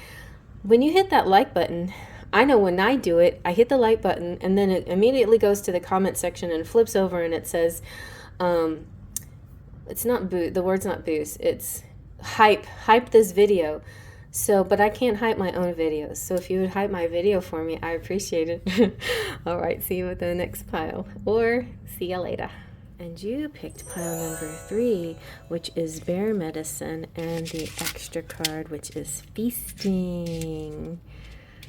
when you hit that like button, I know when I do it, I hit the like button and then it immediately goes to the comment section and flips over, and it says it's not the word's not boost, it's hype this video. So, but I can't hype my own videos. So if you would hype my video for me, I appreciate it. All right, see you with the next pile, or see you later. And you picked pile number 3, which is Bear Medicine, and the extra card, which is Feasting.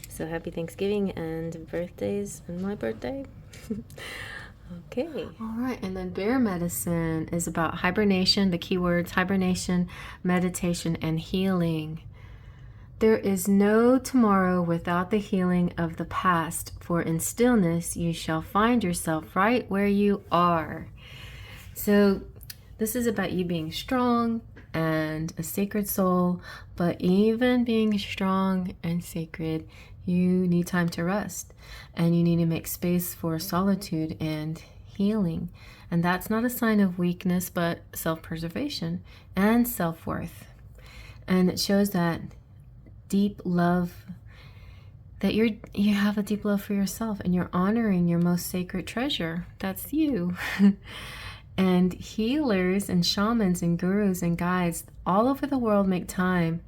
So happy Thanksgiving and birthdays and my birthday. Okay. All right. And then Bear Medicine is about hibernation. The keywords: hibernation, meditation, and healing. There is no tomorrow without the healing of the past, for in stillness you shall find yourself right where you are. So this is about you being strong and a sacred soul, but even being strong and sacred, you need time to rest, and you need to make space for solitude and healing. And that's not a sign of weakness, but self-preservation and self-worth. And it shows that deep love, that you have a deep love for yourself, and you're honoring your most sacred treasure. That's you. And healers and shamans and gurus and guides all over the world make time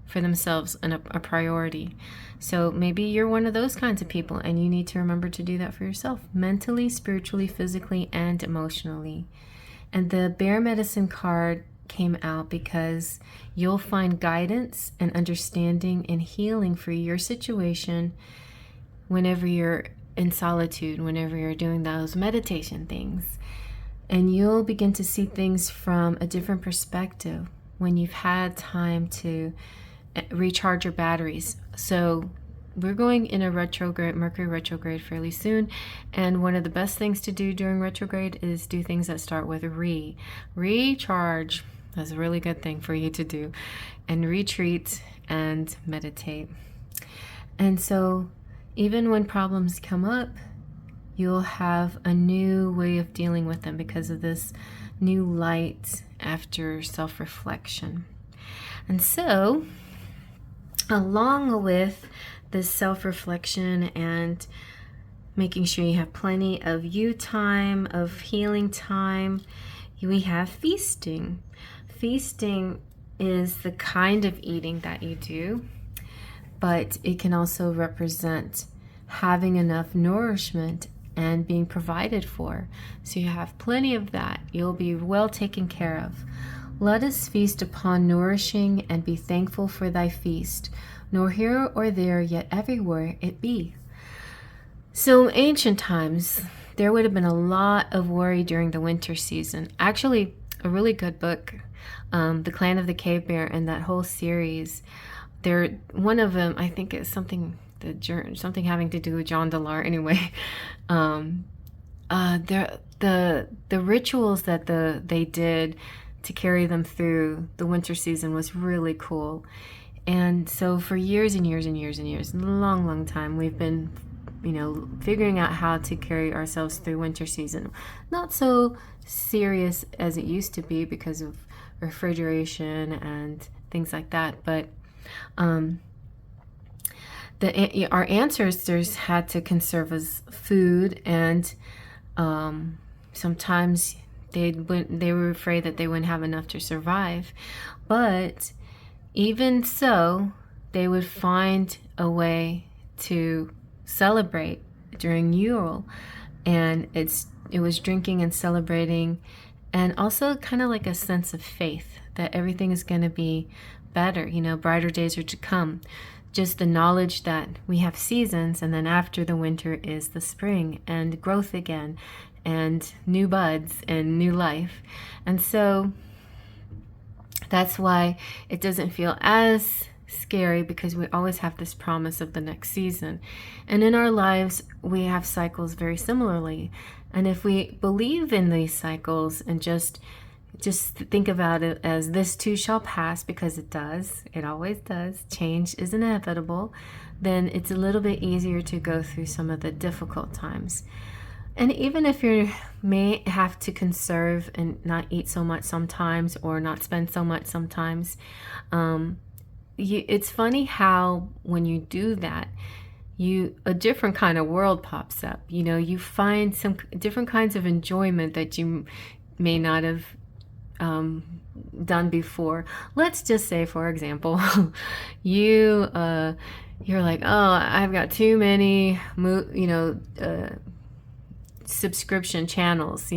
for themselves and a priority. So maybe you're one of those kinds of people, and you need to remember to do that for yourself, mentally, spiritually, physically, and emotionally. And the Bear Medicine card came out because you'll find guidance and understanding and healing for your situation whenever you're in solitude, whenever you're doing those meditation things. And you'll begin to see things from a different perspective when you've had time to recharge your batteries. So we're going in a retrograde, Mercury retrograde fairly soon, and one of the best things to do during retrograde is do things that start with recharge. That's a really good thing for you to do, and retreat and meditate. And so even when problems come up, you'll have a new way of dealing with them because of this new light after self-reflection. And so along with this self-reflection and making sure you have plenty of you time, of healing time, we have feasting. Feasting is the kind of eating that you do, but it can also represent having enough nourishment and being provided for. So you have plenty of that. You'll be well taken care of. Let us feast upon nourishing and be thankful for thy feast, nor here or there, yet everywhere it be. So in ancient times, there would have been a lot of worry during the winter season. Actually, a really good book, The Clan of the Cave Bear, and that whole series, one of them, I think it's something having to do with John Delar. Anyway, the rituals that they did to carry them through the winter season was really cool. And so for years and years and years and years, long time, we've been, figuring out how to carry ourselves through winter season. Not so serious as it used to be because of refrigeration and things like that, but our ancestors had to conserve as food, and sometimes they were afraid that they wouldn't have enough to survive. But even so, they would find a way to celebrate during Yule, and it was drinking and celebrating, and also kind of like a sense of faith that everything is going to be better. Brighter days are to come. Just the knowledge that we have seasons, and then after the winter is the spring and growth again and new buds and new life. And so that's why it doesn't feel as scary, because we always have this promise of the next season. And in our lives, we have cycles very similarly. And if we believe in these cycles and just think about it as this too shall pass, because it does, it always does, change is inevitable, then it's a little bit easier to go through some of the difficult times. And even if you may have to conserve and not eat so much sometimes, or not spend so much sometimes, it's funny how when you do that, a different kind of world pops up. You find some different kinds of enjoyment that you may not have done before. Let's just say, for example, you're like, oh, I've got too many, subscription channels,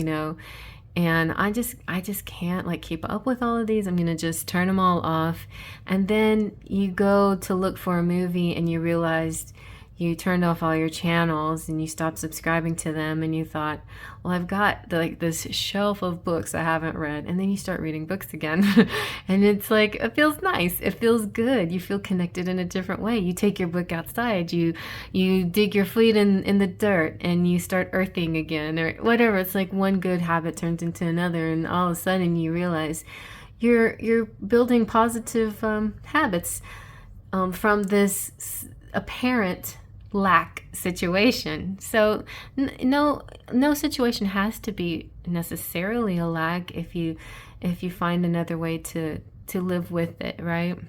and I just can't keep up with all of these. I'm gonna just turn them all off. And then you go to look for a movie and you realized you turned off all your channels and you stopped subscribing to them, and you thought, well, I've got this shelf of books I haven't read. And then you start reading books again and it's like, it feels nice, it feels good, you feel connected in a different way. You take your book outside, you dig your feet in the dirt and you start earthing again, or whatever. It's like one good habit turns into another, and all of a sudden you realize you're building positive habits from this apparent lack situation. So no situation has to be necessarily a lack if you find another way to live with it, right?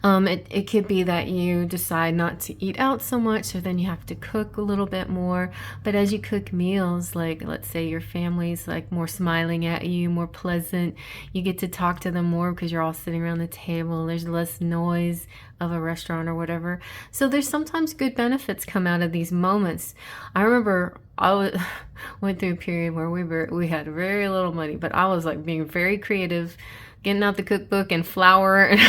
It could be that you decide not to eat out so much, so then you have to cook a little bit more. But as you cook meals, like let's say your family's more smiling at you, more pleasant, you get to talk to them more because you're all sitting around the table. There's less noise of a restaurant or whatever. So there's sometimes good benefits come out of these moments. I remember went through a period where we had very little money, but I was being very creative, getting out the cookbook and flour and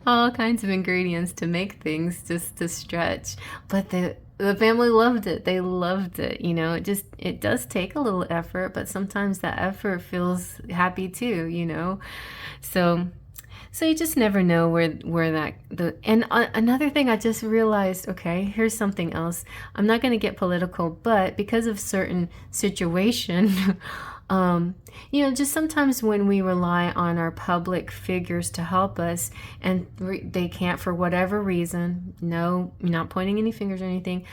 all kinds of ingredients to make things just to stretch. But the family loved it. They loved it. It does take a little effort, but sometimes that effort feels happy too. So you just never know where that another thing I just realized, okay, here's something else. I'm not going to get political, but because of certain situation, just sometimes when we rely on our public figures to help us and they can't for whatever reason, no, I'm not pointing any fingers or anything,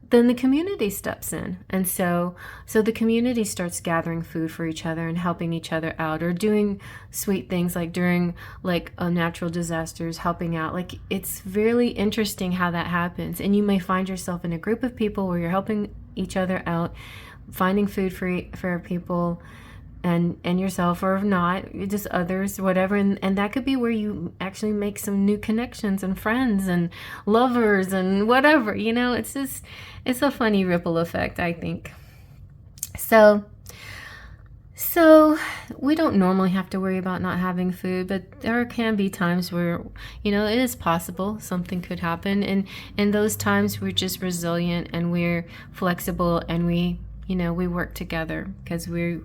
then the community steps in. And so the community starts gathering food for each other and helping each other out, or doing sweet things like during natural disasters, helping out. Like, it's really interesting how that happens. And you may find yourself in a group of people where you're helping each other out, finding food for people and yourself, or if not, just others, whatever. And that could be where you actually make some new connections and friends and lovers and whatever, it's a funny ripple effect, I think. So we don't normally have to worry about not having food, but there can be times where, it is possible something could happen. And in those times, we're just resilient and we're flexible, and we work together, because we're,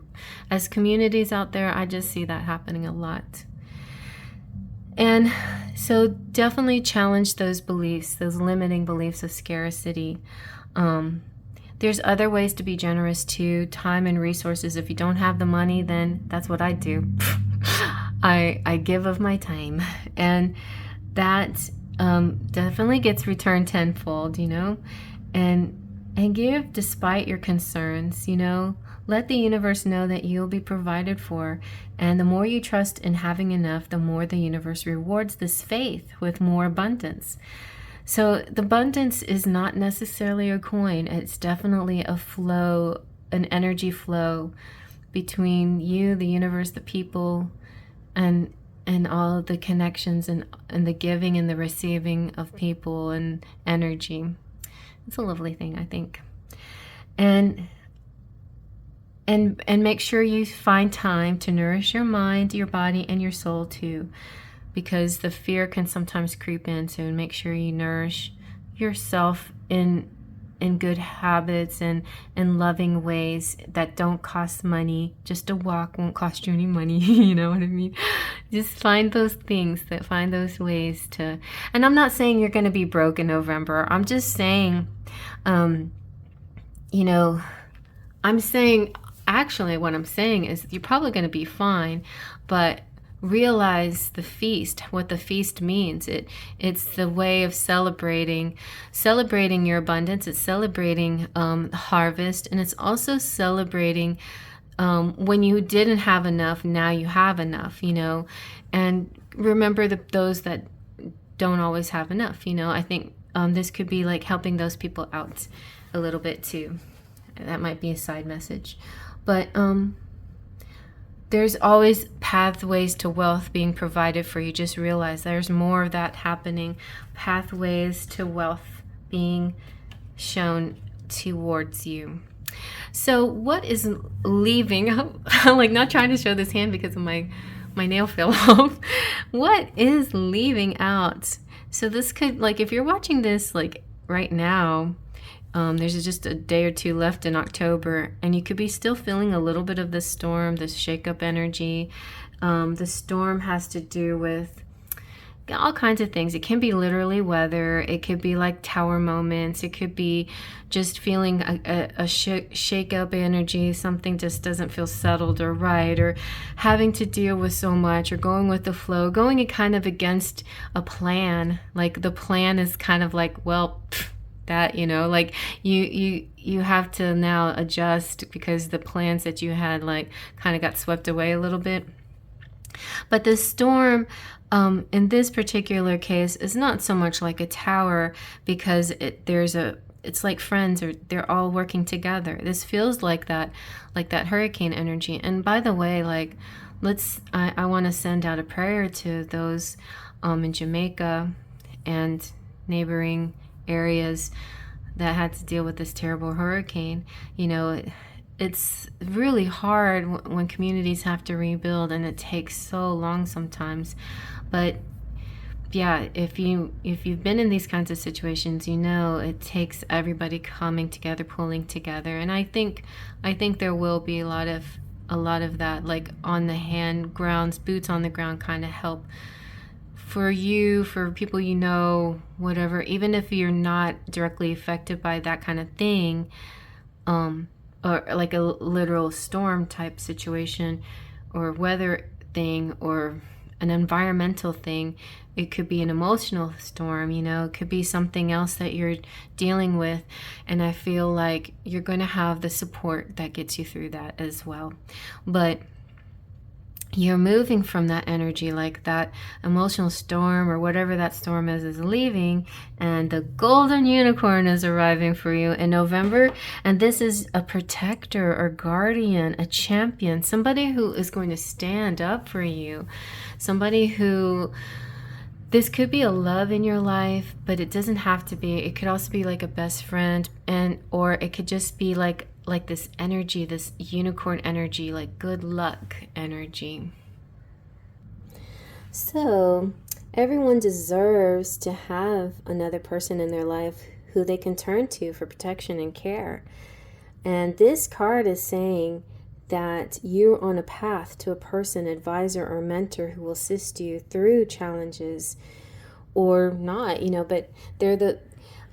as communities out there, I just see that happening a lot. And so definitely challenge those beliefs, those limiting beliefs of scarcity. There's other ways to be generous too, time and resources. If you don't have the money, then that's what I do. I give of my time, and that definitely gets returned tenfold, and give despite your concerns, Let the universe know that you'll be provided for. And the more you trust in having enough, the more the universe rewards this faith with more abundance. So the abundance is not necessarily a coin. It's definitely a flow, an energy flow between you, the universe, the people, and all of the connections and the giving and the receiving of people and energy. It's a lovely thing, I think. And make sure you find time to nourish your mind, your body, and your soul too, because the fear can sometimes creep in. So make sure you nourish yourself in good habits and in loving ways that don't cost money. Just a walk won't cost you any money. You know what I mean? Just find those things, find those ways to. And I'm not saying you're going to be broke in November. I'm just saying, I'm saying, actually what I'm saying is you're probably going to be fine, but realize the feast, what the feast means. It's the way of celebrating your abundance. It's celebrating harvest, and it's also celebrating when you didn't have enough, now you have enough, and remember those that don't always have enough. I think this could be like helping those people out a little bit too. That might be a side message, but there's always pathways to wealth being provided for you. Just realize there's more of that happening. Pathways to wealth being shown towards you. So what is leaving? I'm like not trying to show this hand because of my nail fell off. What is leaving out? So this could, like, if you're watching this like right now, there's just a day or two left in October, and you could be still feeling a little bit of this storm, this shake-up energy. The storm has to do with all kinds of things. It can be literally weather. It could be like tower moments. It could be just feeling a shake-up energy. Something just doesn't feel settled or right, or having to deal with so much, or going with the flow, going kind of against a plan. Like the plan is kind of like, well, that, like you have to now adjust because the plans that you had like kind of got swept away a little bit. But the storm in this particular case is not so much like a tower, because it's like friends, or they're all working together. This feels like that hurricane energy. And by the way, like I want to send out a prayer to those in Jamaica and neighboring areas that had to deal with this terrible hurricane. It's really hard when communities have to rebuild, and it takes so long sometimes. But yeah, if you've been in these kinds of situations, it takes everybody coming together, pulling together. And I think there will be a lot of that, like on the hand grounds, boots on the ground kind of help for you, for people you know, whatever, even if you're not directly affected by that kind of thing, or like a literal storm type situation or weather thing or an environmental thing, it could be an emotional storm, it could be something else that you're dealing with. And I feel like you're going to have the support that gets you through that as well. But you're moving from that energy, like that emotional storm or whatever that storm is leaving, and the golden unicorn is arriving for you in November. And this is a protector or guardian, a champion, somebody who is going to stand up for you, somebody who, this could be a love in your life, but it doesn't have to be. It could also be like a best friend, or it could just be like this energy, this unicorn energy, like good luck energy. So everyone deserves to have another person in their life who they can turn to for protection and care. And this card is saying that you're on a path to a person, advisor, or mentor who will assist you through challenges or not, but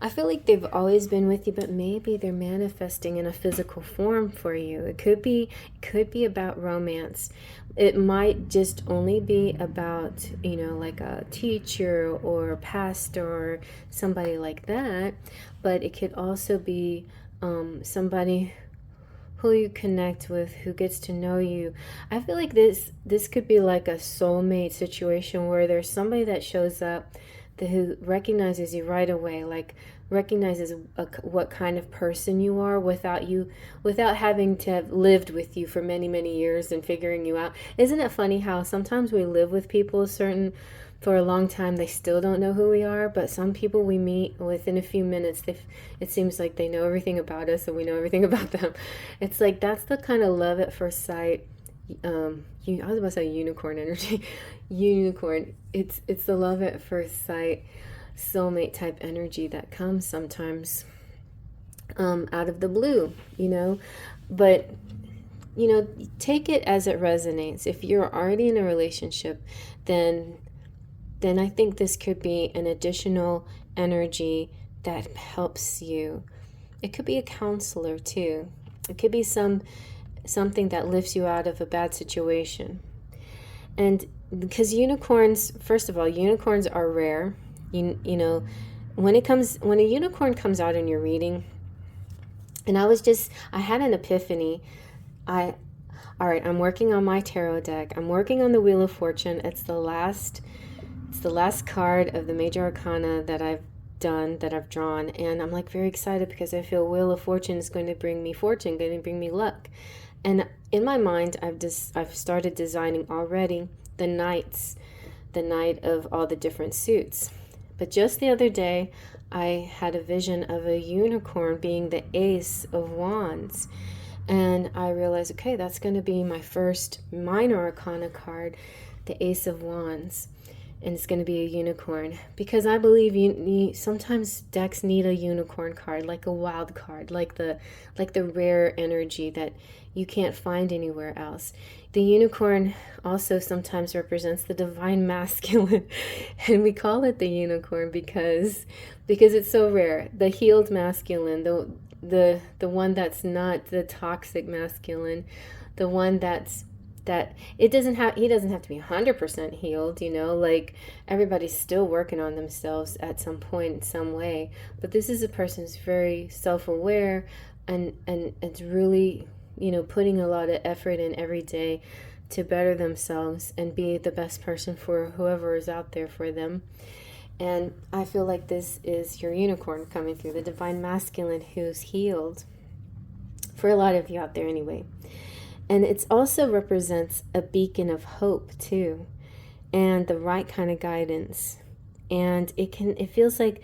I feel like they've always been with you, but maybe they're manifesting in a physical form for you. It could be about romance. It might just only be about, like a teacher or a pastor or somebody like that. But it could also be somebody who you connect with, who gets to know you. I feel like this could be like a soulmate situation where there's somebody that shows up who recognizes you right away, like recognizes what kind of person you are without having to have lived with you for many, many years and figuring you out. Isn't it funny how sometimes we live with people for a long time, they still don't know who we are, but some people we meet within a few minutes, it seems like they know everything about us and we know everything about them. It's like that's the kind of love at first sight. I was about to say unicorn energy. Unicorn. It's the love at first sight, soulmate type energy that comes sometimes out of the blue, But take it as it resonates. If you're already in a relationship, then I think this could be an additional energy that helps you. It could be a counselor too. It could be something that lifts you out of a bad situation. And because unicorns, first of all, unicorns are rare. When a unicorn comes out in your reading, and I had an epiphany. All right, I'm working on my tarot deck. I'm working on the Wheel of Fortune. It's the last card of the major arcana that I've drawn, and I'm like very excited because I feel Wheel of Fortune is going to bring me fortune, going to bring me luck. And in my mind, I've started designing already the night of all the different suits. But just the other day, I had a vision of a unicorn being the Ace of Wands. And I realized, okay, that's going to be my first minor arcana card, the Ace of Wands. And it's going to be a unicorn, because I believe sometimes decks need a unicorn card, like a wild card, like the rare energy that you can't find anywhere else. The unicorn also sometimes represents the divine masculine, and we call it the unicorn because it's so rare. The healed masculine, the one that's not the toxic masculine, the one that he doesn't have to be 100% healed, like everybody's still working on themselves at some point in some way. But this is a person who's very self-aware and it's really, putting a lot of effort in every day to better themselves and be the best person for whoever is out there for them. And I feel like this is your unicorn coming through, the divine masculine who's healed, for a lot of you out there anyway. And it also represents a beacon of hope too, and the right kind of guidance. And it feels like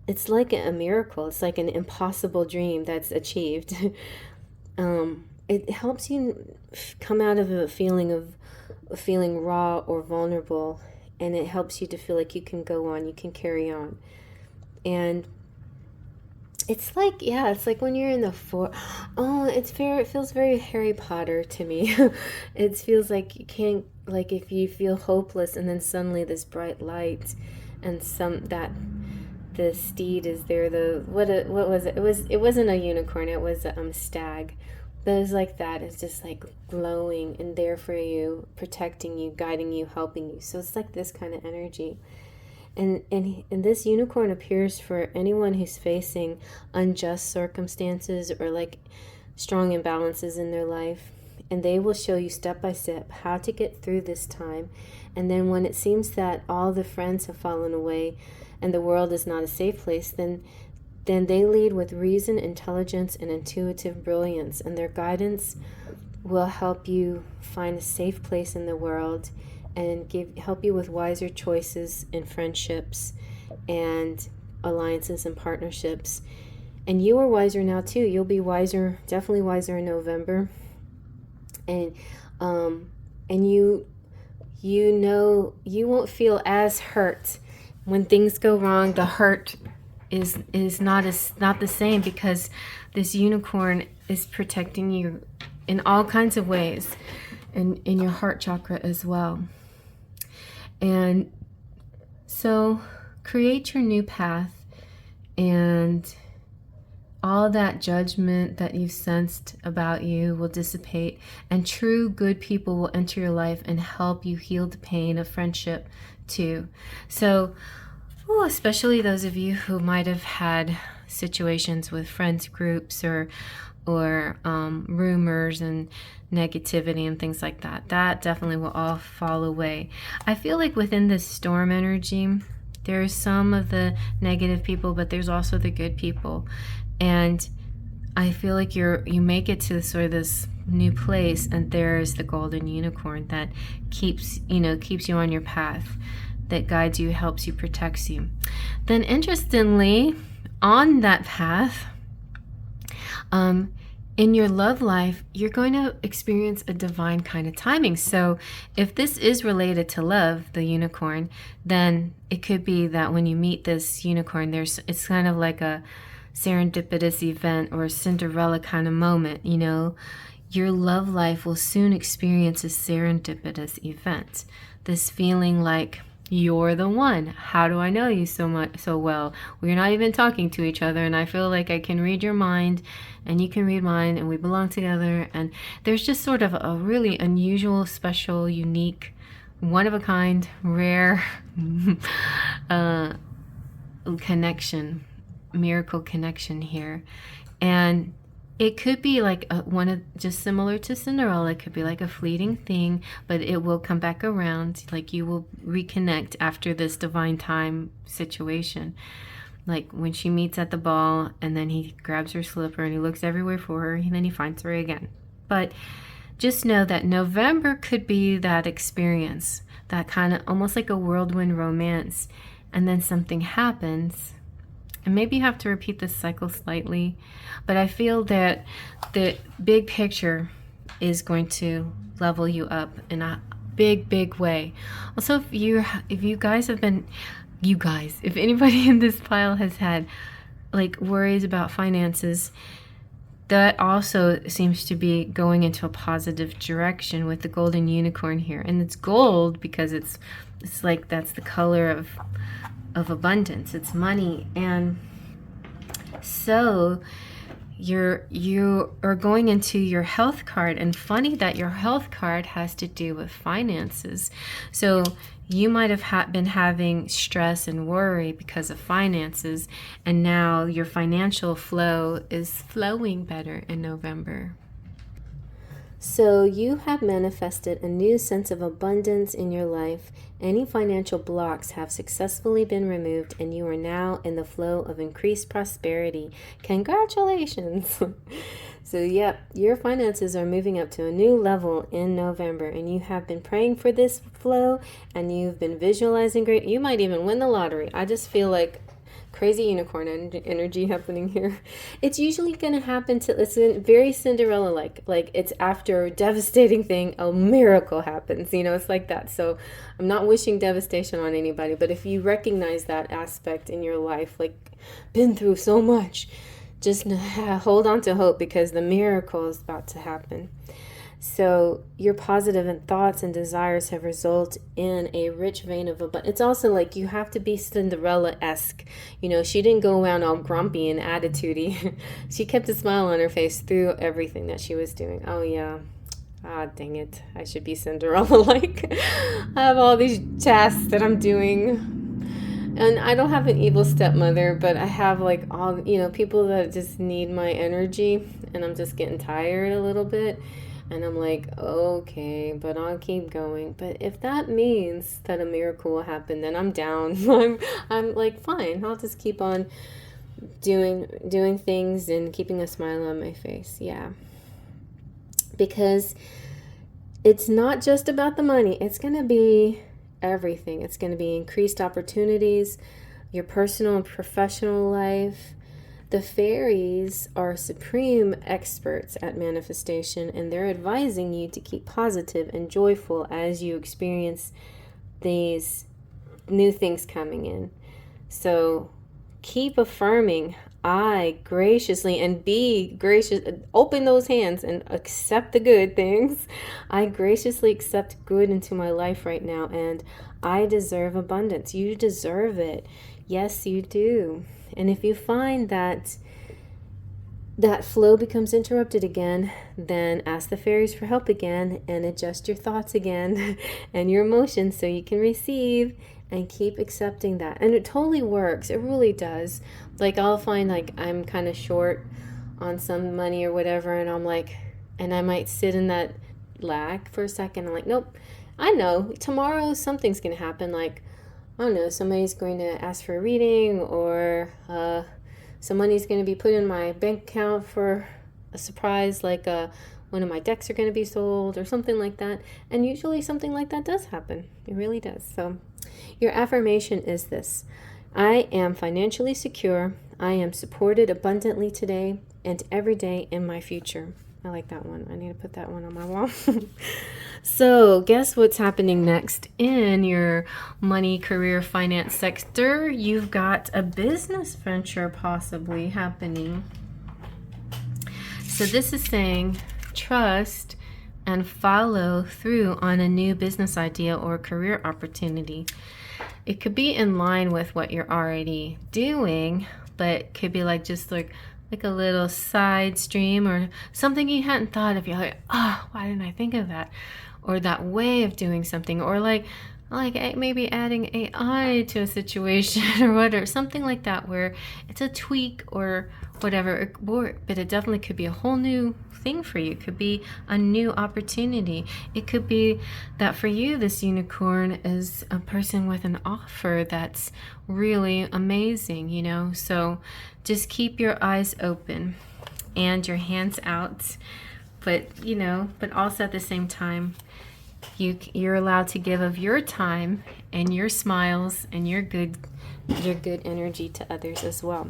it's like a miracle. It's like an impossible dream that's achieved. It helps you come out of a feeling raw or vulnerable, and it helps you to feel like you can go on, you can carry on. And it's like when you're in the it feels very Harry Potter to me. It feels like you can't like if you feel hopeless and then suddenly this bright light and the steed is there, what was it? It wasn't a unicorn, it was a stag. But it was like that. It's just like glowing and there for you, protecting you, guiding you, helping you. So it's like this kind of energy. And this unicorn appears for anyone who's facing unjust circumstances or like strong imbalances in their life. And they will show you step by step how to get through this time. And then when it seems that all the friends have fallen away and the world is not a safe place, then they lead with reason, intelligence, and intuitive brilliance. And their guidance will help you find a safe place in the world and help you with wiser choices in friendships and alliances and partnerships. And you are wiser now too. You'll be wiser, definitely wiser in November. And you know you won't feel as hurt when things go wrong. The hurt is not the same, because this unicorn is protecting you in all kinds of ways, and in your heart chakra as well. And so create your new path, and all that judgment that you've sensed about you will dissipate, and true good people will enter your life and help you heal the pain of friendship too. So especially those of you who might have had situations with friends groups or rumors and negativity and things like that, that definitely will all fall away. I feel like within this storm energy, there's some of the negative people, but there's also the good people. And I feel like you make it to sort of this new place, and there's the golden unicorn that keeps you on your path, that guides you, helps you, protects you. Then interestingly, on that path, in your love life, you're going to experience a divine kind of timing. So if this is related to love, the unicorn, then it could be that when you meet this unicorn, it's kind of like a serendipitous event or a Cinderella kind of moment. Your love life will soon experience a serendipitous event. This feeling like you're the one. How do I know you so well? We're not even talking to each other, and I feel like I can read your mind and you can read mine, and we belong together. And there's just sort of a really unusual, special, unique, one-of-a-kind, rare connection, miracle connection here. And it could be like just similar to Cinderella. It could be like a fleeting thing, but it will come back around. Like you will reconnect after this divine time situation. Like when she meets at the ball, and then he grabs her slipper and he looks everywhere for her, and then he finds her again. But just know that November could be that experience, that kind of almost like a whirlwind romance, and then something happens. And maybe you have to repeat this cycle slightly, but I feel that the big picture is going to level you up in a big, big way. Also, if anybody in this pile has had like worries about finances, that also seems to be going into a positive direction with the golden unicorn here. And it's gold because it's like that's the color of abundance. It's money. And so you are going into your health card, and funny that your health card has to do with finances. So you might have been having stress and worry because of finances, and now your financial flow is flowing better in November. So you have manifested a new sense of abundance in your life. Any financial blocks have successfully been removed, and you are now in the flow of increased prosperity. Congratulations! So yep, your finances are moving up to a new level in November, and you have been praying for this flow, and you've been visualizing great. You might even win the lottery. I just feel like crazy unicorn energy happening here. It's usually going to happen it's very Cinderella-like. Like it's after a devastating thing, a miracle happens. It's like that. So I'm not wishing devastation on anybody, but if you recognize that aspect in your life, like been through so much, just hold on to hope, because the miracle is about to happen. So your positive thoughts and desires have resulted in a rich vein of abundance. It's also like you have to be Cinderella-esque. You know, she didn't go around all grumpy and attitudey. She kept a smile on her face through everything that she was doing. Oh yeah. Ah, dang it. I should be Cinderella-like. I have all these tasks that I'm doing. And I don't have an evil stepmother, but I have like all, you know, people that just need my energy, and I'm just getting tired a little bit. And I'm like, okay, but I'll keep going. But if that means that a miracle will happen, then I'm down. I'm like, fine. I'll just keep on doing things and keeping a smile on my face. Yeah. Because it's not just about the money. It's going to be everything. It's going to be increased opportunities, your personal and professional life. The fairies are supreme experts at manifestation, and they're advising you to keep positive and joyful as you experience these new things coming in. So keep affirming, I graciously, and be gracious, open those hands and accept the good things. I graciously accept good into my life right now, and I deserve abundance. You deserve it. Yes, you do. And if you find that flow becomes interrupted again, then ask the fairies for help again and adjust your thoughts again and your emotions so you can receive, and keep accepting that. And it totally works. It really does. Like, I'll find like I'm kind of short on some money or whatever, and I'm like, and I might sit in that lack for a second. I'm like, nope, I know tomorrow something's going to happen. Like, I don't know, somebody's going to ask for a reading, or some money's going to be put in my bank account for a surprise, like one of my decks are going to be sold or something like that. And usually something like that does happen. It really does. So your affirmation is this: I am financially secure. I am supported abundantly today and every day in my future. I like that one. I need to put that one on my wall. So guess what's happening next in your money, career, finance sector? You've got a business venture possibly happening. So this is saying trust and follow through on a new business idea or career opportunity. It could be in line with what you're already doing, but could be like just like a little side stream or something you hadn't thought of. You're like, oh, why didn't I think of that? Or that way of doing something, or like maybe adding AI to a situation or whatever, something like that, where it's a tweak or whatever, but it definitely could be a whole new thing for you. It could be a new opportunity. It could be that for you, this unicorn is a person with an offer that's really amazing, you know? So just keep your eyes open and your hands out, but also at the same time, you're allowed to give of your time and your smiles and your good energy to others as well.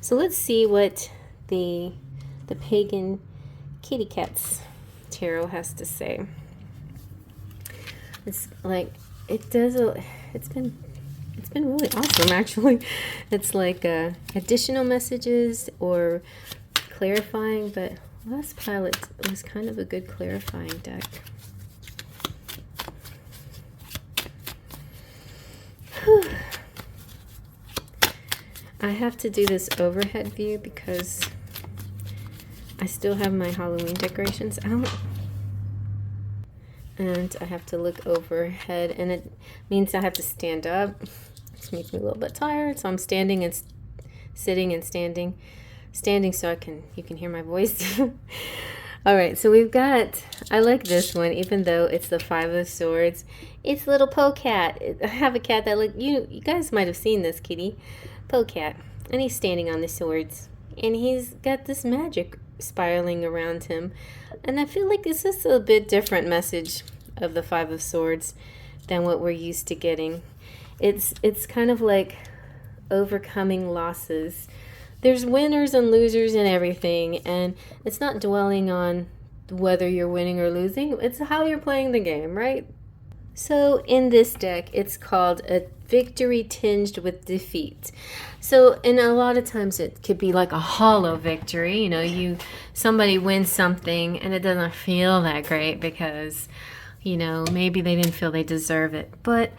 So let's see what the Pagan Kitty Cats Tarot has to say. It's like it's been really awesome, actually. It's like additional messages or clarifying, but last pilot was kind of a good clarifying deck. I have to do this overhead view because I still have my Halloween decorations out, and I have to look overhead, and it means I have to stand up, which makes me a little bit tired. So I'm standing and sitting and standing so you can hear my voice. All right, so we've got, I like this one, even though it's the Five of Swords. It's little Polecat. I have a cat that you guys might have seen this kitty, Polecat, and he's standing on the swords, and he's got this magic spiraling around him. And I feel like this is a bit different message of the Five of Swords than what we're used to getting. It's kind of like overcoming losses. There's winners and losers in everything, and it's not dwelling on whether you're winning or losing. It's how you're playing the game, right? So in this deck, it's called a victory tinged with defeat. So, and a lot of times it could be like a hollow victory. You know, somebody wins something and it doesn't feel that great because, you know, maybe they didn't feel they deserve it. But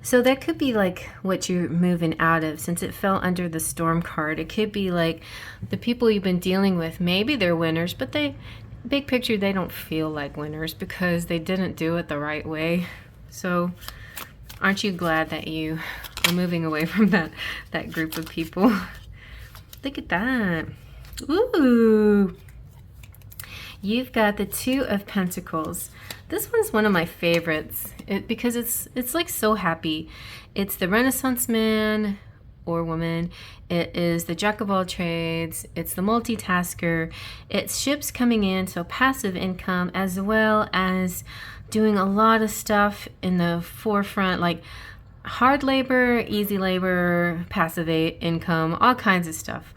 so that could be like what you're moving out of, since it fell under the storm card. It could be like the people you've been dealing with, maybe they're winners, but big picture, they don't feel like winners because they didn't do it the right way. So aren't you glad that you are moving away from that group of people? Look at that. Ooh. You've got the Two of Pentacles. This one's one of my favorites because it's like so happy. It's the Renaissance man or woman. It is the jack of all trades. It's the multitasker. It's ships coming in, so passive income, as well as doing a lot of stuff in the forefront, like hard labor, easy labor, passive income, all kinds of stuff.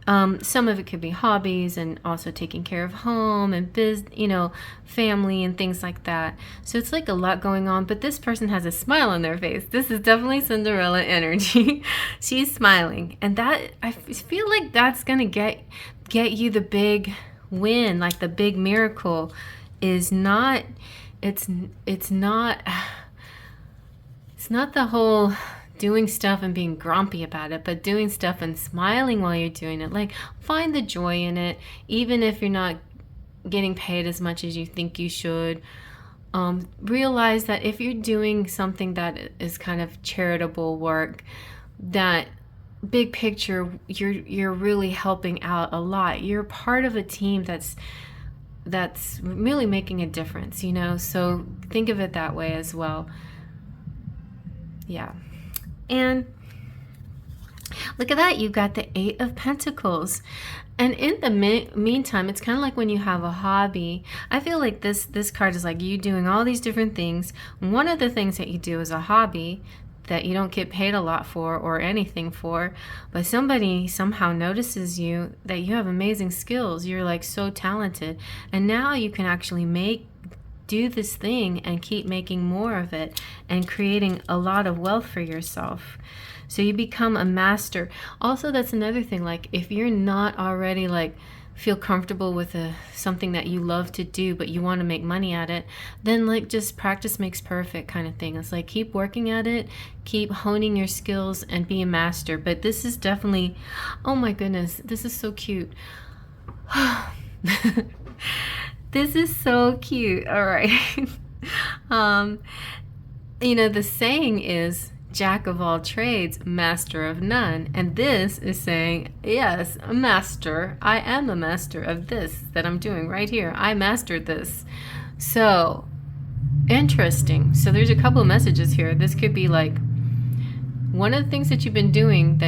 Some of it could be hobbies and also taking care of home and family and things like that. So it's like a lot going on, but this person has a smile on their face. This is definitely Cinderella energy. She's smiling, and that, I feel like that's gonna get you the big win, like the big miracle is not, it's not the whole doing stuff and being grumpy about it, but doing stuff and smiling while you're doing it. Like, find the joy in it, even if you're not getting paid as much as you think you should. Realize that if you're doing something that is kind of charitable work, that big picture, you're really helping out a lot. You're part of a team that's really making a difference, you know? So think of it that way as well. Yeah. And look at that, you've got the Eight of Pentacles. And in the meantime, it's kind of like when you have a hobby. I feel like this card is like you doing all these different things. One of the things that you do is a hobby that you don't get paid a lot for or anything for, but somebody somehow notices you, that you have amazing skills. You're like so talented. And now you can actually do this thing and keep making more of it and creating a lot of wealth for yourself. So you become a master. Also, that's another thing, like if you're not already like feel comfortable with something that you love to do but you want to make money at it, then like just practice makes perfect kind of thing. It's like keep working at it, keep honing your skills and be a master. But this is definitely, oh my goodness, this is so cute. This is so cute. All right. You know, the saying is jack of all trades, master of none. And this is saying, yes, a master. I am a master of this that I'm doing right here. I mastered this. So interesting. So there's a couple of messages here. This could be like one of the things that you've been doing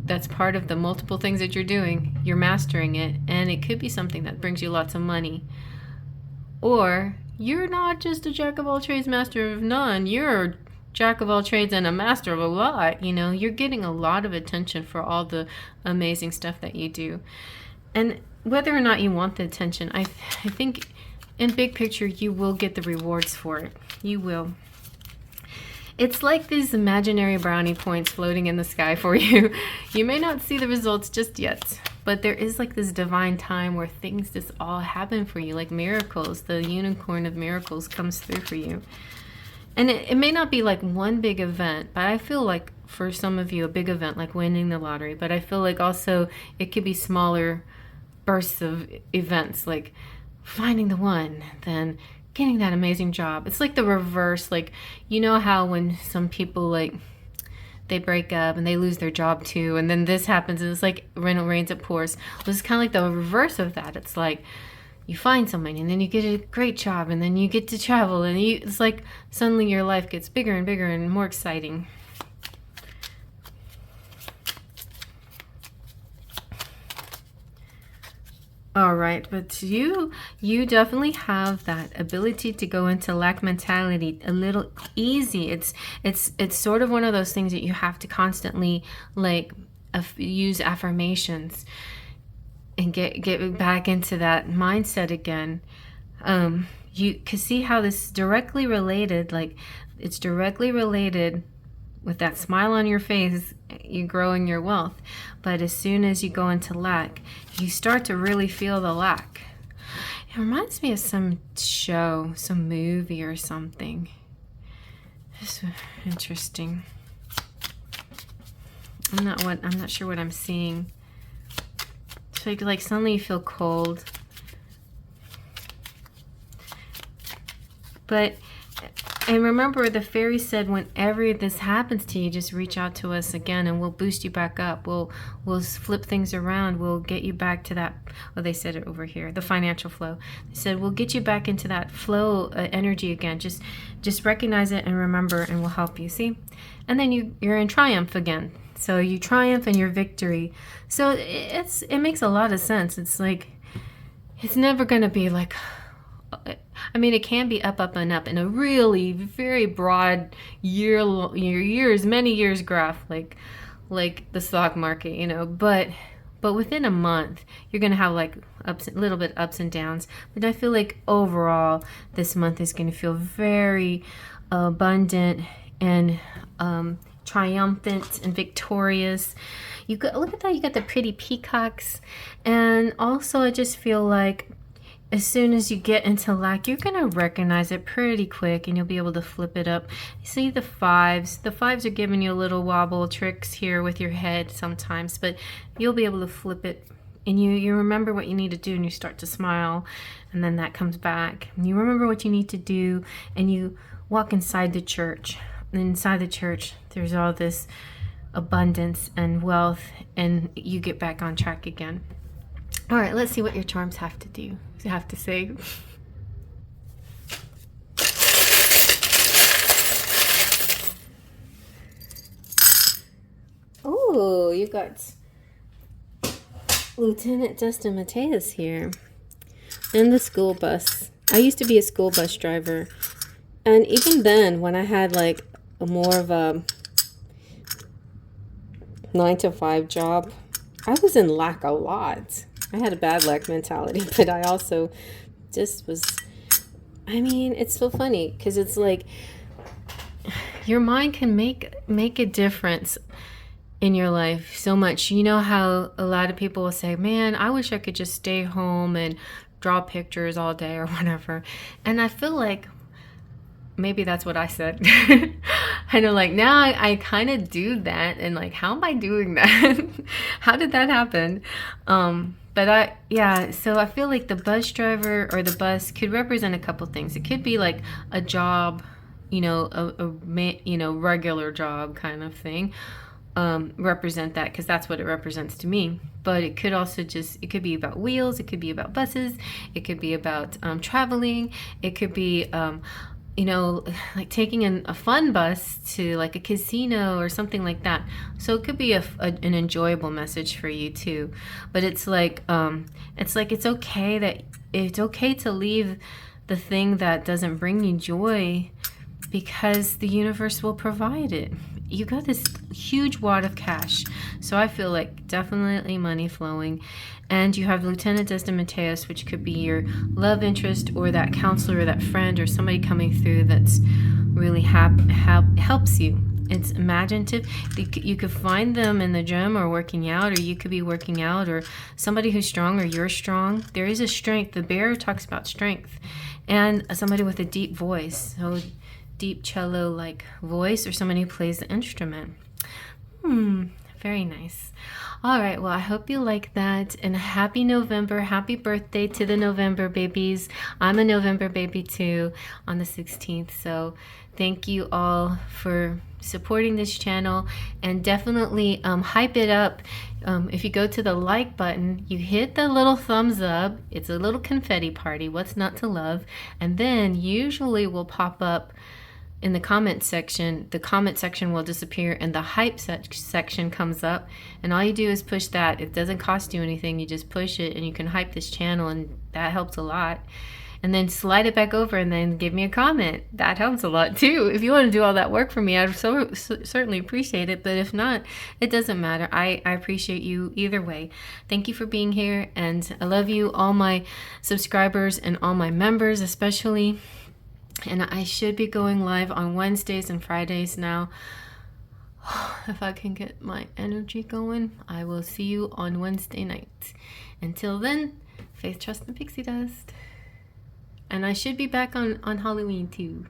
that's part of the multiple things that you're doing, you're mastering it, and it could be something that brings you lots of money. Or you're not just a jack of all trades, master of none. You're a jack of all trades and a master of a lot. You know, you're getting a lot of attention for all the amazing stuff that you do. And whether or not you want the attention, I think in big picture, you will get the rewards for it. You will. It's like these imaginary brownie points floating in the sky for you. You may not see the results just yet, but there is like this divine time where things just all happen for you, like miracles. The unicorn of miracles comes through for you. And it may not be like one big event, but I feel like for some of you, a big event like winning the lottery. But I feel like also it could be smaller bursts of events, like finding the one, then getting that amazing job. It's like the reverse. Like, you know how when some people like they break up and they lose their job too, and then this happens and it's like when it rains it pours. Well, it's kind of like the reverse of that. It's like you find someone and then you get a great job and then you get to travel and it's like suddenly your life gets bigger and bigger and more exciting. All right, but you definitely have that ability to go into lack mentality a little easy. It's sort of one of those things that you have to constantly like use affirmations and get back into that mindset again. You can see how this is directly related, like it's directly related with that smile on your face, you growing your wealth. But as soon as you go into lack, you start to really feel the lack. It reminds me of some show, some movie or something. It's interesting. I'm not sure what I'm seeing. It's like suddenly you feel cold. But, and remember the fairy said whenever this happens to you, just reach out to us again and we'll boost you back up. We'll flip things around. We'll get you back to that, well, they said it over here, the financial flow. They said, we'll get you back into that flow energy again. Just recognize it and remember, and we'll help you, see? And then you're in triumph again. So you triumph in your victory. So it makes a lot of sense. It's like, it's never going to be like, I mean, it can be up, up, and up in a really very broad many years graph, like the stock market, you know. But within a month, you're gonna have like a little bit ups and downs. But I feel like overall, this month is gonna feel very abundant and triumphant and victorious. Look at that! You got the pretty peacocks, and also I just feel like, as soon as you get into lack, you're going to recognize it pretty quick and you'll be able to flip it up. You see the fives. The fives are giving you a little wobble tricks here with your head sometimes, but you'll be able to flip it. And you remember what you need to do and you start to smile, and then that comes back. And you remember what you need to do and you walk inside the church. And inside the church, there's all this abundance and wealth, and you get back on track again. All right, let's see what your charms have to say. Oh, you got Lieutenant Dustin Mateus here. And the school bus. I used to be a school bus driver. And even then, when I had like more of a 9-to-5 job, I was in lack a lot. I had a bad lack mentality, but I also just was, I mean, it's so funny because it's like your mind can make a difference in your life so much. You know how a lot of people will say, man, I wish I could just stay home and draw pictures all day or whatever. And I feel like maybe that's what I said. I know, like, now I kind of do that, and like, how am I doing that? How did that happen? But so I feel like the bus driver or the bus could represent a couple things. It could be like a job, you know, a regular job kind of thing. Represent that, because that's what it represents to me. But it could also it could be about wheels. It could be about buses. It could be about traveling. It could be you know, like taking a fun bus to like a casino or something like that. So it could be an enjoyable message for you too. But it's okay to leave the thing that doesn't bring you joy, because the universe will provide it. You got this huge wad of cash. So I feel like definitely money flowing. And you have Lieutenant Dustin Mateus, which could be your love interest or that counselor or that friend or somebody coming through that's really helps you. It's imaginative. You could find them in the gym or working out, or you could be working out, or somebody who's strong or you're strong. There is a strength. The bear talks about strength. And somebody with a deep voice. So deep cello-like voice, or somebody who plays the instrument. Very nice. All right, well, I hope you like that. And happy November. Happy birthday to the November babies. I'm a November baby too, on the 16th. So thank you all for supporting this channel, and definitely hype it up. If you go to the like button, you hit the little thumbs up. It's a little confetti party. What's not to love? And then usually will pop up in the comment section. The comment section will disappear and the hype section comes up, and all you do is push that. It doesn't cost you anything. You just push it and you can hype this channel, and that helps a lot. and then slide it back over and then give me a comment. That helps a lot too. If you want to do all that work for me, I'd certainly appreciate it. But if not, it doesn't matter. I appreciate you either way. Thank you for being here, and I love you, all my subscribers and all my members especially. And I should be going live on Wednesdays and Fridays now. If I can get my energy going, I will see you on Wednesday night. Until then, faith, trust, and pixie dust. And I should be back on Halloween too.